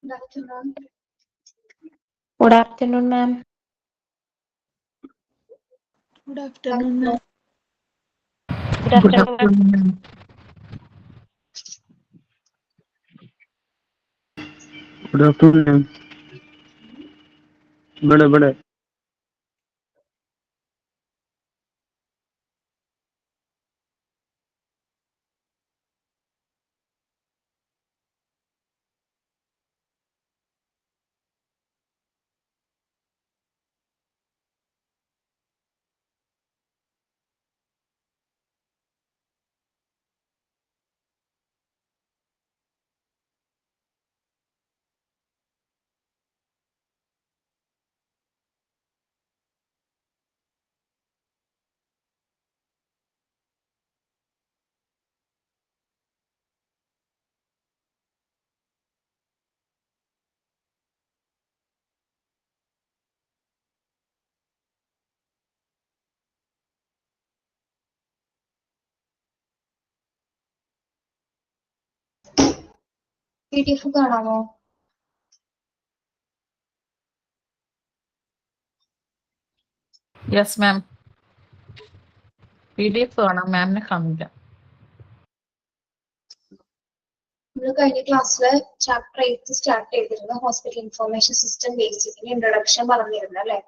Good afternoon. Good afternoon, ma'am. Good afternoon, ma'am. Good afternoon, ma'am. Good afternoon, ma'am. बड़े PDF കാണാമോ? Yes, ma'am. PDF കാണാം, മാമിനെ കാണില്ല. നമ്മൾ കഴിഞ്ഞ ക്ലാസ്സിൽ ചാപ്റ്റർ 8 സ്റ്റാർട്ട് ചെയ്തിരുന്നു. ഹോസ്പിറ്റൽ ഇൻഫർമേഷൻ സിസ്റ്റം ബേസിക്കിന് ഇൻട്രൊഡക്ഷൻ പറഞ്ഞിരുന്നു അല്ലേ?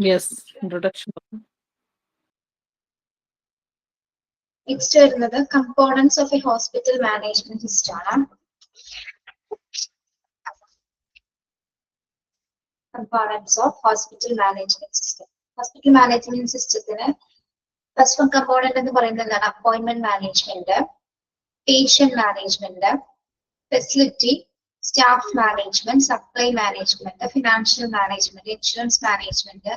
Yes, introduction. നെക്സ്റ്റ് വരുന്നത് components of a hospital management system ആണ്. Components of hospital management system. Hospital management സിസ്റ്റത്തിന് ഫസ്റ്റ് വൺ കമ്പോണന്റ് എന്ന് പറയുന്നത് എന്താണ്? Appointment management, patient management, facility, staff management, supply management, financial management, insurance management,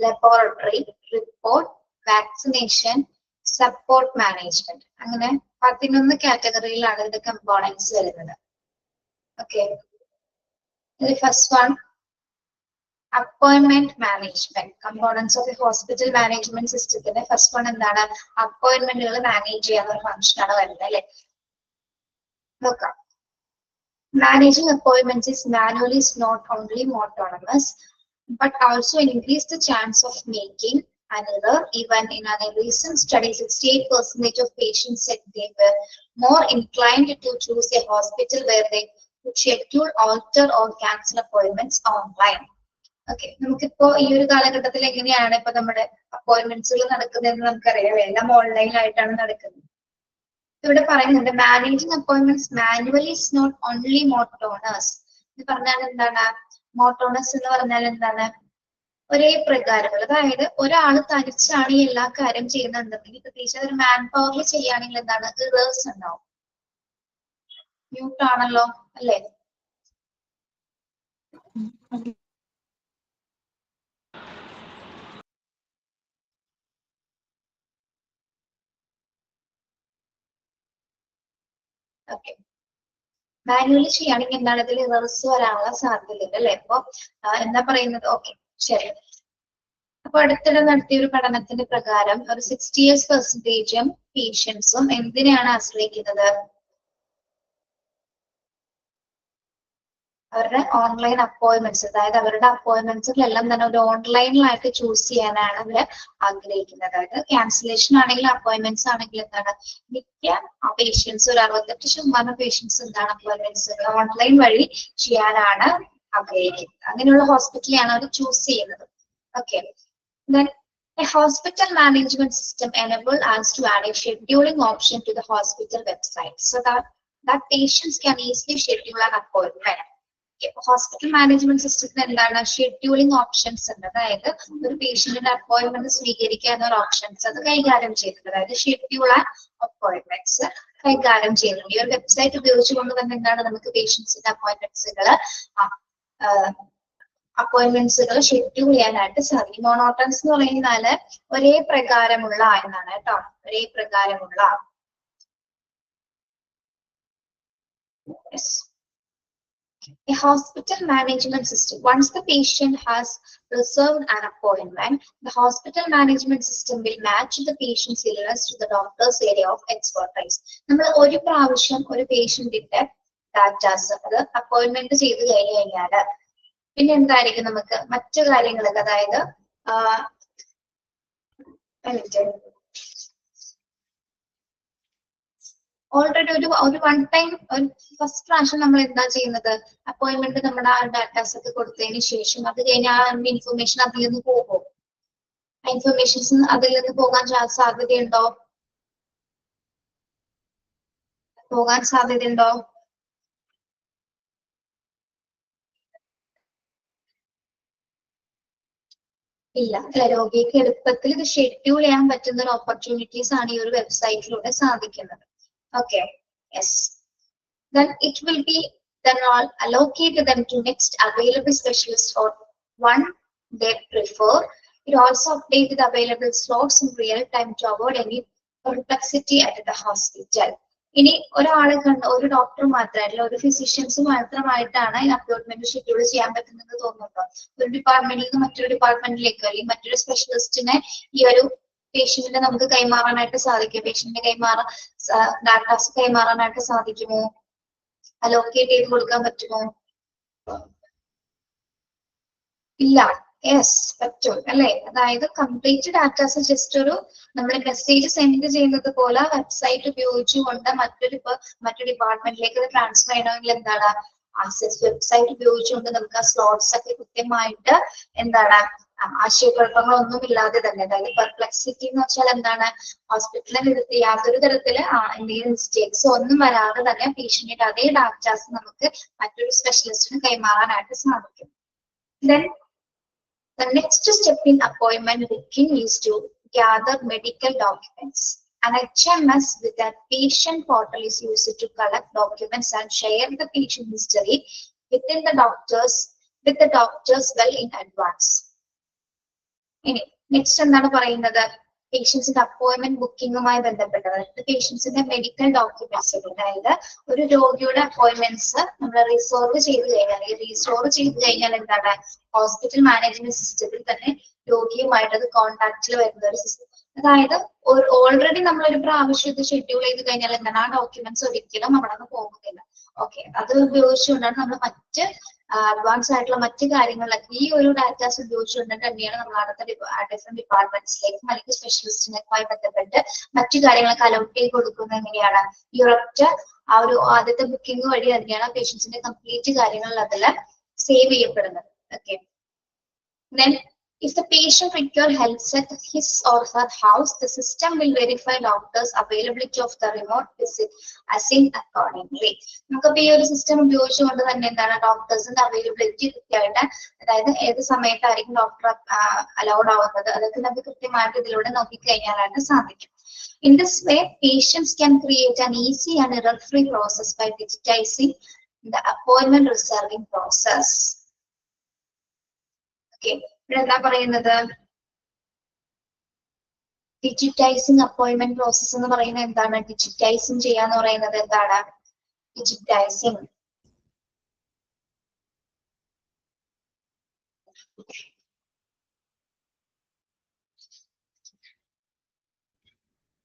laboratory, report, vaccination, support management. അങ്ങനെ 11 കാറ്റഗറിയിലാണ് ഇതിന്റെ components വരുന്നത്. Okay, first one appointment management. Components of hospital management സിസ്റ്റത്തിന്റെ first one എന്താണ്? അപ്പോയിന്റ്മെന്റുകൾ manage ചെയ്യാനുള്ള ഒരു function ആണ് വരുന്നത് അല്ലെ? നോക്കാം. Managing appointments is manually is not only autonomous, but also increase the chance of making an error. Even in a recent study, 68% of patients said they were more inclined to choose a hospital where they could schedule, alter or cancel appointments online. Okay, നമുക്കിപ്പോ ഈ ഒരു കാലഘട്ടത്തിൽ എങ്ങനെയാണ് ഇപ്പൊ നമ്മുടെ അപ്പോയിന്റ്മെന്റ്സുകൾ നടക്കുന്നതെന്ന് നമുക്കറിയാം. എല്ലാം ഓൺലൈനായിട്ടാണ് നടക്കുന്നത്. ഇവിടെ പറയുന്നുണ്ട് managing appointments manually is not only monotonous. ഇത് പറഞ്ഞാൽ എന്താണ്? മോട്ടോണസ് എന്ന് പറഞ്ഞാൽ എന്താണ്? ഒരേ പ്രകാരമുള്ള, അതായത് ഒരാൾ തനിച്ചാണ് ഈ എല്ലാ കാര്യം ചെയ്യുന്നുണ്ടെങ്കിൽ പ്രത്യേകിച്ച് ഒരു മാൻ പവറിൽ ചെയ്യുകയാണെങ്കിൽ എന്താണ്? റിവേഴ്സ് ഉണ്ടാവും. മ്യൂട്ട് ആണല്ലോ അല്ലേ? ഓക്കെ, മാനുവലി ചെയ്യുകയാണെങ്കിൽ എന്താണ്? ഇതിൽ റിവേഴ്സ് വരാനുള്ള സാധ്യതയുണ്ട് അല്ലെ? അപ്പൊ എന്താ പറയുന്നത്? ഓക്കെ, ശരി. അപ്പൊ അടുത്തിടെ നടത്തിയ ഒരു പഠനത്തിന്റെ പ്രകാരം ഒരു 68% പേഷ്യൻസും എന്തിനെയാണ് ആശ്രയിക്കുന്നത്? അവരുടെ ഓൺലൈൻ അപ്പോയിന്റ്മെന്റ്സ്, അതായത് അവരുടെ അപ്പോയിന്റ്മെന്റ്സുകളെല്ലാം തന്നെ ഒരു ഓൺലൈനിലായിട്ട് ചൂസ് ചെയ്യാനാണ് അവര് ആഗ്രഹിക്കുന്നത്. അതായത് ക്യാൻസലേഷൻ ആണെങ്കിലും അപ്പോയിന്റ്മെന്റ്സ് ആണെങ്കിലും എന്താണ്? മിക്ക പേഷ്യൻസ്, ഒരു 68% പേഷ്യൻസ് എന്താണ്? അപ്പോയിന്റ്മെന്റ്സ് ഓൺലൈൻ വഴി ചെയ്യാനാണ് ആഗ്രഹിക്കുന്നത്. അങ്ങനെയുള്ള ഹോസ്പിറ്റലാണ് അവർ ചൂസ് ചെയ്യുന്നത്. Okay, then a hospital management system enable us to add a scheduling option to the hospital website so that patients can easily schedule an appointment. Hospital management സിസ്റ്റത്തിന് എന്താണ്? Scheduling options ഉണ്ട്. അതായത് ഒരു പേഷ്യന്റിന്റെ അപ്പോയിന്റ്മെന്റ് സ്വീകരിക്കാവുന്ന ഒരു options അത് കൈകാര്യം ചെയ്യുന്നുണ്ട്. അതായത് ഷെഡ്യൂൾ ആൻഡ് അപ്പോയിന്റ്മെന്റ്സ് കൈകാര്യം ചെയ്യുന്നുണ്ട്. ഈ ഒരു വെബ്സൈറ്റ് ഉപയോഗിച്ചുകൊണ്ട് തന്നെ എന്താണ്? നമുക്ക് പേഷ്യൻസിന്റെ അപ്പോയിന്റ്മെന്റ്സുകൾ ഷെഡ്യൂൾ ചെയ്യാനായിട്ട് സാധിക്കും. മോണോട്ടൺസ് എന്ന് പറയുന്നാല് ഒരേ പ്രകാരമുള്ള എന്നാണ് കേട്ടോ. ഒരേ പ്രകാരമുള്ള. A hospital management system. Once the patient has reserved an appointment, the hospital management system will match the patient's illness to the doctor's area of expertise. നമ്മൾ ഒരു പ്രാവശ്യം ഒരു പേഷ്യന്റിന്റെ ഡാറ്റാസ് അത് അപ്പോയിന്റ്മെന്റ് ചെയ്ത് കഴിഞ്ഞാൽ പിന്നെ എന്തായിരിക്കും നമുക്ക് മറ്റു കാര്യങ്ങളൊക്കെ, അതായത് ഓൾറെഡി ഒരു വൺ ടൈം ഫസ്റ്റ് പ്രാവശ്യം നമ്മൾ എന്താ ചെയ്യുന്നത്, അപ്പോയിന്റ്മെന്റ് നമ്മുടെ ആ ഡാറ്റാസ് ഒക്കെ കൊടുത്തതിന് ശേഷം അത് കഴിഞ്ഞാൽ ആ ഇൻഫർമേഷൻ അതിൽ നിന്ന് പോകും. ആ ഇൻഫർമേഷൻസ് അതിൽ നിന്ന് പോകാൻ സാധ്യതയുണ്ടോ? ഇല്ല അല്ലെ. രോഗിക്ക് എളുപ്പത്തിൽ ഇത് ഷെഡ്യൂൾ ചെയ്യാൻ പറ്റുന്ന ഒരു ഓപ്പർച്യൂണിറ്റീസ് ആണ് ഈ ഒരു വെബ്സൈറ്റിലൂടെ സാധിക്കുന്നത്. Okay, yes. Then it will be then all allocate them to next available specialist for one they prefer. It also update the available slots in real time to avoid any perplexity at the hospital. ഇനി ഒരാളെ കണ്ട ഒരു doctor മാത്രമല്ല, ഒരു physicians മാത്രമായിട്ടാണ് ഈ appointment schedule ചെയ്യാൻ പറ്റുന്നത് തോന്നുന്നുണ്ടോ? ഒരു ഡിപ്പാർട്ട്മെന്റിൽ നിന്ന് മറ്റൊരു ഡിപ്പാർട്ട്മെന്റിലേക്കോ അല്ലെങ്കിൽ മറ്റൊരു സ്പെഷ്യലിസ്റ്റിനെ ഈ ഒരു പേഷ്യന്റിനെ നമുക്ക് കൈമാറാനായിട്ട് സാധിക്കും. പേഷ്യന്റിനെ ഡാറ്റാസ് കൈമാറാനായിട്ട് സാധിക്കുമോ? അലോക്കേറ്റ് ചെയ്ത് കൊടുക്കാൻ പറ്റുമോ? ഇല്ല. യെസ്, പറ്റും അല്ലെ. അതായത് കംപ്ലീറ്റ് ഡാറ്റാസ് ജസ്റ്റ് ഒരു നമ്മൾ മെസ്സേജ് സെൻഡ് ചെയ്യുന്നത് പോലെ വെബ്സൈറ്റ് ഉപയോഗിച്ചുകൊണ്ട് മറ്റു ഡിപ്പാർട്ട്മെന്റിലേക്ക് ട്രാൻസ്ഫർ ചെയ്യണമെങ്കിൽ എന്താണ്, ആക്സസ് വെബ്സൈറ്റ് ഉപയോഗിച്ചുകൊണ്ട് നമുക്ക് ആ സ്ലോട്ട്സ് ഒക്കെ കൃത്യമായിട്ട് എന്താണ് ആശയക്കുഴപ്പങ്ങളൊന്നും ഇല്ലാതെ തന്നെ, അതായത് പെർപ്ലക്സിറ്റി എന്ന് വെച്ചാൽ എന്താണ്, ഹോസ്പിറ്റലിൽ യാതൊരു തരത്തില് എന്തെങ്കിലും മിസ്റ്റേക്സ് ഒന്നും വരാതെ തന്നെ പേഷ്യന്റിന്റെ അതേ ഡാറ്റാസ് നമുക്ക് മറ്റൊരു സ്പെഷ്യലിസ്റ്റിന് കൈമാറാനായിട്ട് സാധിക്കും. Then the next step in appointment booking is to gather medical documents. An HMS with a patient portal is used to collect documents and share the patient history with the doctors well in advance. ഇനി next എന്താണ് പറയുന്നത്, പേഷ്യൻസിന്റെ appointment ബുക്കിംഗുമായി ബന്ധപ്പെട്ടത് പേഷ്യൻസിന്റെ medical documents, അതായത് ഒരു രോഗിയുടെ appointments നമ്മൾ restore ചെയ്ത് കഴിഞ്ഞാൽ എന്താണ്, ഹോസ്പിറ്റൽ മാനേജ്മെന്റ് സിസ്റ്റത്തിൽ തന്നെ രോഗിയുമായിട്ട് അത് കോൺടാക്റ്റിൽ വരുന്ന ഒരു സിസ്റ്റം. അതായത് ഓൾറെഡി നമ്മളൊരു പ്രാവശ്യം ഇത് ഷെഡ്യൂൾ ചെയ്ത് കഴിഞ്ഞാൽ എന്താണ്, ആ ഡോക്യുമെന്റ്സ് ഒരിക്കലും അവിടെ നിന്ന് പോകുന്നില്ല. ഓക്കെ, അത് ഉപയോഗിച്ചുകൊണ്ടാണ് നമ്മൾ മറ്റ് അഡ്വാൻസ് ആയിട്ടുള്ള മറ്റു കാര്യങ്ങളിലൊക്കെ ഈ ഒരു ഡാറ്റാസ് ഉപയോഗിച്ചുകൊണ്ട് തന്നെയാണ് നമ്മൾ അടുത്ത ഡിഫറെന്റ് ഡിപ്പാർട്ട്മെന്റ്സിലേക്കും അല്ലെങ്കിൽ സ്പെഷ്യലിസ്റ്റിനുമായി ബന്ധപ്പെട്ട് മറ്റു കാര്യങ്ങളൊക്കെ അലോട്ട് ചെയ്ത് കൊടുക്കുന്നത് എങ്ങനെയാണ്, ഈ ഒരൊറ്റ ആ ഒരു ആദ്യത്തെ ബുക്കിംഗ് വഴി തന്നെയാണ് പേഷ്യൻസിന്റെ കംപ്ലീറ്റ് കാര്യങ്ങളിൽ അതിൽ സേവ് ചെയ്യപ്പെടുന്നത്. Okay, then if the patient requires help at his or her house, the system will verify doctors' availability of the remote visit assigned accordingly. നമുക്കിപ്പോ ഈ ഒരു സിസ്റ്റം ഉപയോഗിച്ചുകൊണ്ട് തന്നെ എന്താണ് ഡോക്ടേഴ്സിന്റെ അവൈലബിലിറ്റി കൃത്യമായിട്ട്, അതായത് ഏത് സമയത്തായിരിക്കും ഡോക്ടർ അലൗഡ് ആവുന്നത്, അതൊക്കെ നമുക്ക് കൃത്യമായിട്ട് ഇതിലൂടെ നോക്കിക്കഴിഞ്ഞാലായിട്ട് സാധിക്കും. In this way, patients can create an easy and error-free process by digitizing the appointment reserving process. Okay. ഇവിടെ എന്താ പറയുന്നത്, ഡിജിറ്റൈസിങ് അപ്പോയിന്റ്മെന്റ് പ്രോസസ് എന്ന് പറയുന്നത് എന്താണ്, ഡിജിറ്റൈസിങ് ചെയ്യാന്ന് പറയുന്നത് എന്താണ്, ഡിജിറ്റൈസിങ്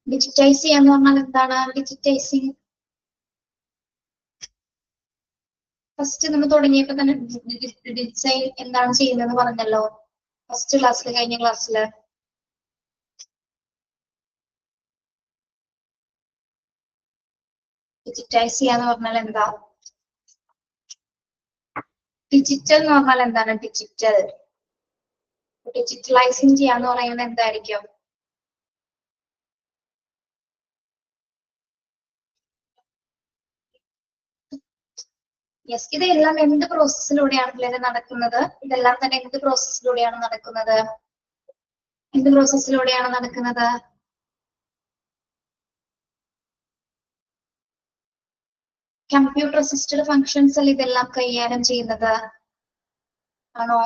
ഡിജിറ്റൈസ് ചെയ്യാന്ന് പറഞ്ഞാൽ എന്താണ്, ഡിജിറ്റൈസിങ് ഫസ്റ്റ് നമ്മൾ തുടങ്ങിയപ്പോ തന്നെ ഡിസൈൻ എന്താണ് ചെയ്യുന്നതെന്ന് പറഞ്ഞല്ലോ ഫസ്റ്റ് ക്ലാസ്സിൽ, കഴിഞ്ഞ ക്ലാസ്സില്. ഡിജിറ്റൈസ് ചെയ്യാന്ന് പറഞ്ഞാൽ എന്താ, ഡിജിറ്റൽ എന്ന് പറഞ്ഞാൽ എന്താണ്, ഡിജിറ്റലൈസിങ് ചെയ്യാന്ന് പറയുന്നത് എന്തായിരിക്കും, യെസ്. ഇതെല്ലാം എന്ത് പ്രോസസ്സിലൂടെയാണ് നടക്കുന്നത്, ഇതെല്ലാം തന്നെ എന്ത് പ്രോസസ്സിലൂടെയാണ് നടക്കുന്നത്, കമ്പ്യൂട്ടർ അസിസ്റ്റഡ് ഫങ്ഷൻസിൽ ഇതെല്ലാം കൈകാര്യം ചെയ്യുന്നത് ആണോ?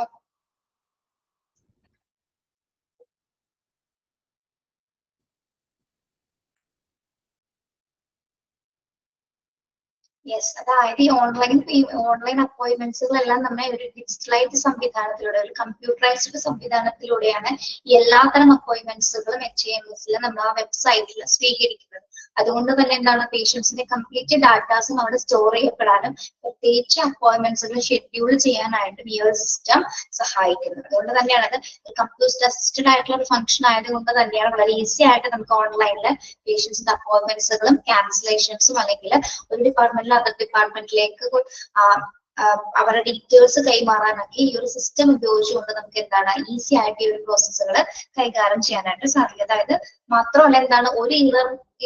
യെസ്, അതായത് ഈ ഓൺലൈൻ അപ്പോയിന്റ്മെന്റ്സുകളെല്ലാം നമ്മെ ഒരു ഡിജിറ്റലൈസ്ഡ് സംവിധാനത്തിലൂടെ, ഒരു കമ്പ്യൂട്ടറൈസ്ഡ് സംവിധാനത്തിലൂടെയാണ് എല്ലാത്തരം അപ്പോയിന്റ്മെന്റ്സുകളും HMSൽ നമ്മൾ ആ വെബ്സൈറ്റിൽ സ്വീകരിക്കുന്നത്. അതുകൊണ്ട് തന്നെ എന്താണ്, പേഷ്യൻസിന്റെ കംപ്ലീറ്റ് ഡാറ്റാസും അവിടെ സ്റ്റോർ ചെയ്യപ്പെടാനും പ്രത്യേകിച്ച് അപ്പോയിന്റ്മെന്റ്സുകൾ ഷെഡ്യൂൾ ചെയ്യാനായിട്ടും ഈ ഒരു സിസ്റ്റം സഹായിക്കുന്നത്. അതുകൊണ്ട് തന്നെയാണ് അത് കമ്പ്യൂട്ടർ അസിസ്റ്റഡ് ആയിട്ടുള്ള ഒരു ഫംഗ്ഷൻ ആയതുകൊണ്ട് തന്നെയാണ് വളരെ ഈസി ആയിട്ട് നമുക്ക് ഓൺലൈനിൽ പേഷ്യൻസിന്റെ അപ്പോയിന്റ്മെന്റ്സുകളും ക്യാൻസലേഷൻസും അല്ലെങ്കിൽ ഒരു ഡിപ്പാർട്ട്മെന്റിൽ അതർ ഡിപ്പാർട്ട്മെന്റിലേക്ക് അവരുടെ ഡീറ്റെയിൽസ് കൈമാറാനൊക്കെ ഈ ഒരു സിസ്റ്റം ഉപയോഗിച്ചുകൊണ്ട് നമുക്ക് എന്താണ് ഈസി ആയിട്ട് ഈ ഒരു പ്രോസസ്സുകൾ കൈകാര്യം ചെയ്യാനായിട്ട് സാധിക്കും. അതായത് മാത്രമല്ല എന്താണ്, ഒരു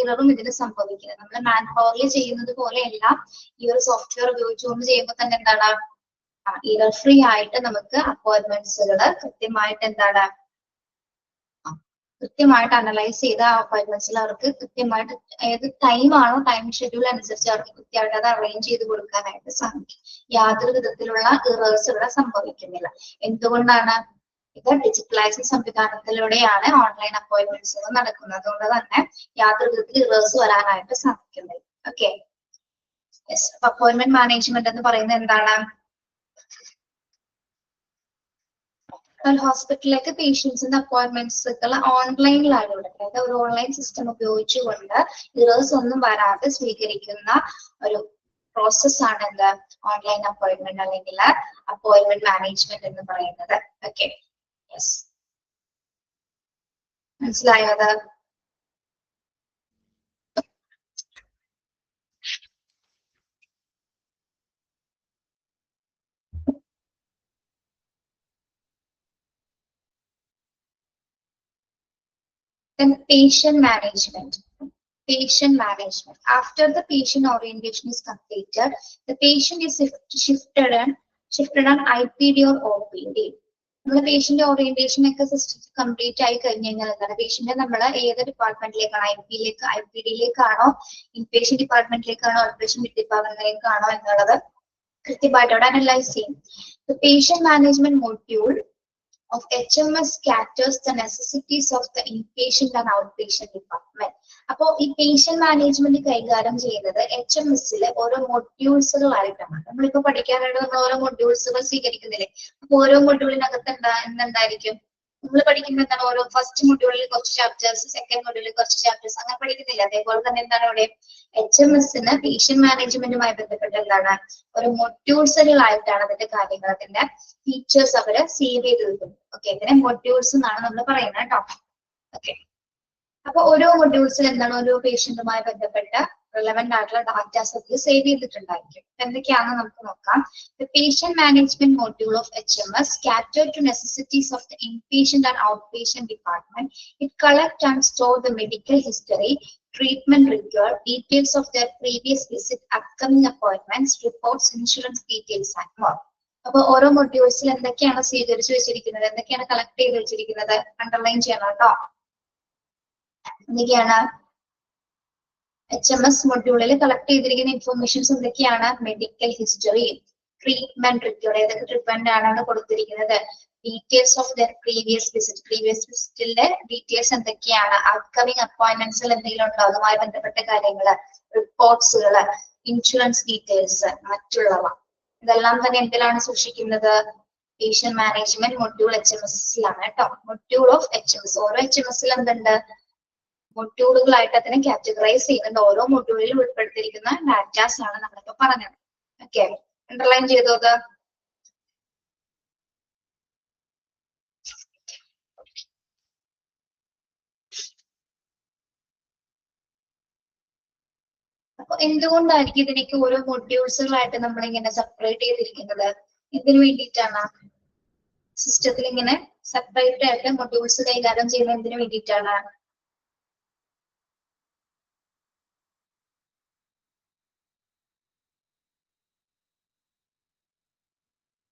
ഇററും ഇതിന് സംഭവിക്കുന്നത് നമ്മൾ മാൻ പവറിൽ ചെയ്യുന്നത് പോലെയല്ല, ഈ ഒരു സോഫ്റ്റ്വെയർ ഉപയോഗിച്ചുകൊണ്ട് ചെയ്യുമ്പോൾ തന്നെ എന്താണ് ഇറർ ഫ്രീ ആയിട്ട് നമുക്ക് അപ്പോയിന്റ്മെന്റ്സുകൾ കൃത്യമായിട്ട് അനലൈസ് ചെയ്ത അപ്പോയിന്റ്മെന്റ്സിൽ അവർക്ക് കൃത്യമായിട്ട് ഏത് ടൈമാണോ ടൈം ഷെഡ്യൂൾ അനുസരിച്ച് അവർക്ക് കൃത്യമായിട്ട് അത് അറേഞ്ച് ചെയ്ത് കൊടുക്കാനായിട്ട് സാധിക്കും. യാതൊരു വിധത്തിലുള്ള ഇറേഴ്സ് ഇവിടെ സംഭവിക്കുന്നില്ല. എന്തുകൊണ്ടാണ്? ഇത് ഡിജിറ്റലൈസ്ഡ് സംവിധാനത്തിലൂടെയാണ് ഓൺലൈൻ അപ്പോയിന്റ്മെന്റ്സുകൾ നടക്കുന്നത്. അതുകൊണ്ട് തന്നെ യാതൊരു വിധത്തിൽ ഇറേഴ്സ് വരാനായിട്ട് സാധിക്കുന്നില്ല. Okay, yes. അപ്പോയിന്റ്മെന്റ് മാനേജ്മെന്റ് എന്ന് പറയുന്നത് എന്താണ്? ഒരു ഹോസ്പിറ്റലിലേക്ക് പേഷ്യൻസിന്റെ അപ്പോയിന്റ്മെന്റ്സുകൾ ഓൺലൈനിലാണ് ഇവിടെ, അതായത് ഒരു ഓൺലൈൻ സിസ്റ്റം ഉപയോഗിച്ചുകൊണ്ട് ഇറേഴ്സ് ഒന്നും വരാതെ സ്വീകരിക്കുന്ന ഒരു പ്രോസസ്സാണ് എന്ത് ഓൺലൈൻ അപ്പോയിന്റ്മെന്റ് അല്ലെങ്കിൽ അപ്പോയിന്റ്മെന്റ് മാനേജ്മെന്റ് എന്ന് പറയുന്നത്. ഓക്കെ, യെസ്, മനസ്സിലായോ അത്? Then patient management. After the patient orientation is completed, the patient is shifted on IPD or OPD. നമ്മൾ പേഷ്യന്റ് ഓറിയന്റേഷൻ ഒക്കെ സിസ്റ്റം കംപ്ലീറ്റ് ആയി കഴിഞ്ഞ് കഴിഞ്ഞാൽ എന്താണ്, പേഷ്യന്റ് നമ്മൾ ഏത് ഡിപ്പാർട്ട്മെന്റിലേക്കാണോ, IPD-യിലേക്കാണോ, ഇൻപേഷ്യന്റ് ഡിപ്പാർട്ട്മെന്റിലേക്കാണോ, ഔട്ട്പേഷ്യന്റ് ഡിപ്പാർട്ട്മെന്റിലേക്കാണോ എന്നുള്ളത് കൃത്യമായിട്ട് അവിടെ അനലൈസ് ചെയ്യും. The patient management module of HMS caters the necessities of the inpatient and outpatient department. അപ്പോ ഈ പേഷ്യന്റ് മാനേജ്മെന്റ് കൈകാര്യം ചെയ്യുന്നത് HMS-ലെ ഓരോ മൊഡ്യൂൾസുകളായിട്ടാണ്. നമ്മളിപ്പോ പഠിക്കാനായിട്ട് നമ്മൾ ഓരോ മൊഡ്യൂൾസുകൾ സ്വീകരിക്കുന്നില്ലേ? അപ്പൊ ഓരോ മൊഡ്യൂളിനകത്ത് എന്തുണ്ടായിരിക്കും? നമ്മൾ പഠിക്കുന്നത് എന്താണ്, ഓരോ ഫസ്റ്റ് മൊഡ്യൂളിൽ കുറച്ച് ചാപ്റ്റേഴ്സ്, സെക്കൻഡ് മൊഡ്യൂളിൽ കുറച്ച് ചാപ്റ്റേഴ്സ്, അങ്ങനെ പഠിക്കുന്നില്ല. അതേപോലെ തന്നെ എന്താണ് ഇവിടെ HMS-ന് പേഷ്യന്റ് മാനേജ്മെന്റുമായി ബന്ധപ്പെട്ട് എന്താണ് ഓരോ മൊഡ്യൂൾസുകളായിട്ടാണ് അതിന്റെ കാര്യങ്ങൾ, അതിന്റെ ഫീച്ചേഴ്സ് അവര് സേവ് ചെയ്ത് വെക്കുന്നത്. ഓക്കെ, ഇതിനെ മൊഡ്യൂൾസ് എന്നാണ് നമ്മൾ പറയുന്നത് കേട്ടോ. ഓക്കെ, അപ്പൊ ഓരോ മൊഡ്യൂൾസിൽ എന്താണ് ഓരോ പേഷ്യന്റുമായി ബന്ധപ്പെട്ട relevant ആയിട്ടുള്ള ഡാറ്റാസ് ഒക്കെ സേവ് ചെയ്തിട്ടുണ്ടായിരിക്കും. എന്തൊക്കെയാണെന്ന് നമുക്ക് നോക്കാം. The patient management module of HMS catered to necessities of the inpatient and outpatient department. It collects and stores the medical history, treatment record, details of their previous visit, upcoming appointments, reports, insurance details and more. അപ്പൊ ഓരോ മൊഡ്യൂൾസിൽ എന്തൊക്കെയാണ് സ്വീകരിച്ചു വെച്ചിരിക്കുന്നത്, എന്തൊക്കെയാണ് collect ചെയ്ത് വെച്ചിരിക്കുന്നത്, underline ചെയ്യണം കേട്ടോ. എന്തൊക്കെയാണ് HMS മൊഡ്യൂളിൽ കളക്ട് ചെയ്തിരിക്കുന്ന ഇൻഫർമേഷൻസ് എന്തൊക്കെയാണ്? മെഡിക്കൽ ഹിസ്റ്ററി, ട്രീറ്റ്മെന്റ് റിക്കോർഡ്, ഏതൊക്കെ ട്രീറ്റ്മെന്റ് ആണ് കൊടുത്തിരിക്കുന്നത്, ഡീറ്റെയിൽസ് ഓഫ് ദർ പ്രീവിയസ് വിസിറ്റിന്റെ ഡീറ്റെയിൽസ് എന്തൊക്കെയാണ്, അപ്കമിങ് അപ്പോയിന്റ്മെന്റ്സിൽ എന്തെങ്കിലും ഉണ്ടോ അതുമായി ബന്ധപ്പെട്ട കാര്യങ്ങള്, റിപ്പോർട്ട്സുകള്, ഇൻഷുറൻസ് ഡീറ്റെയിൽസ്, മറ്റുള്ളവ. ഇതെല്ലാം തന്നെ എന്തിലാണ് സൂക്ഷിക്കുന്നത്? പേഷ്യന്റ് മാനേജ്മെന്റ് മൊഡ്യൂൾ HMS-ലാണ് കേട്ടോ. Module of HMS. ഓരോ HMS-ൽ എന്തുണ്ട്? മൊഡ്യൂളുകളായിട്ട് അതിനെ കാറ്റഗറൈസ് ചെയ്യുന്നുണ്ട്. ഓരോ മൊഡ്യൂളിലും ഉൾപ്പെടുത്തിയിരിക്കുന്ന ഡാറ്റാസ് ആണ് നമ്മളിപ്പോ പറഞ്ഞത്. ഓക്കെ, അണ്ടർലൈൻ ചെയ്തോ അത്? അപ്പൊ എന്തുകൊണ്ടായിരിക്കും ഇതിനൊക്കെ ഓരോ മൊഡ്യൂൾസുകളായിട്ട് നമ്മൾ ഇങ്ങനെ സെപ്പറേറ്റ് ചെയ്തിരിക്കുന്നത്? ഇതിനു വേണ്ടിയിട്ടാണ് സിസ്റ്റത്തിൽ ഇങ്ങനെ സെപ്പറേറ്റ് ആയിട്ട് മൊഡ്യൂൾസ് കൈകാര്യം ചെയ്യുന്നത്. എന്തിനു വേണ്ടിയിട്ടാണ്?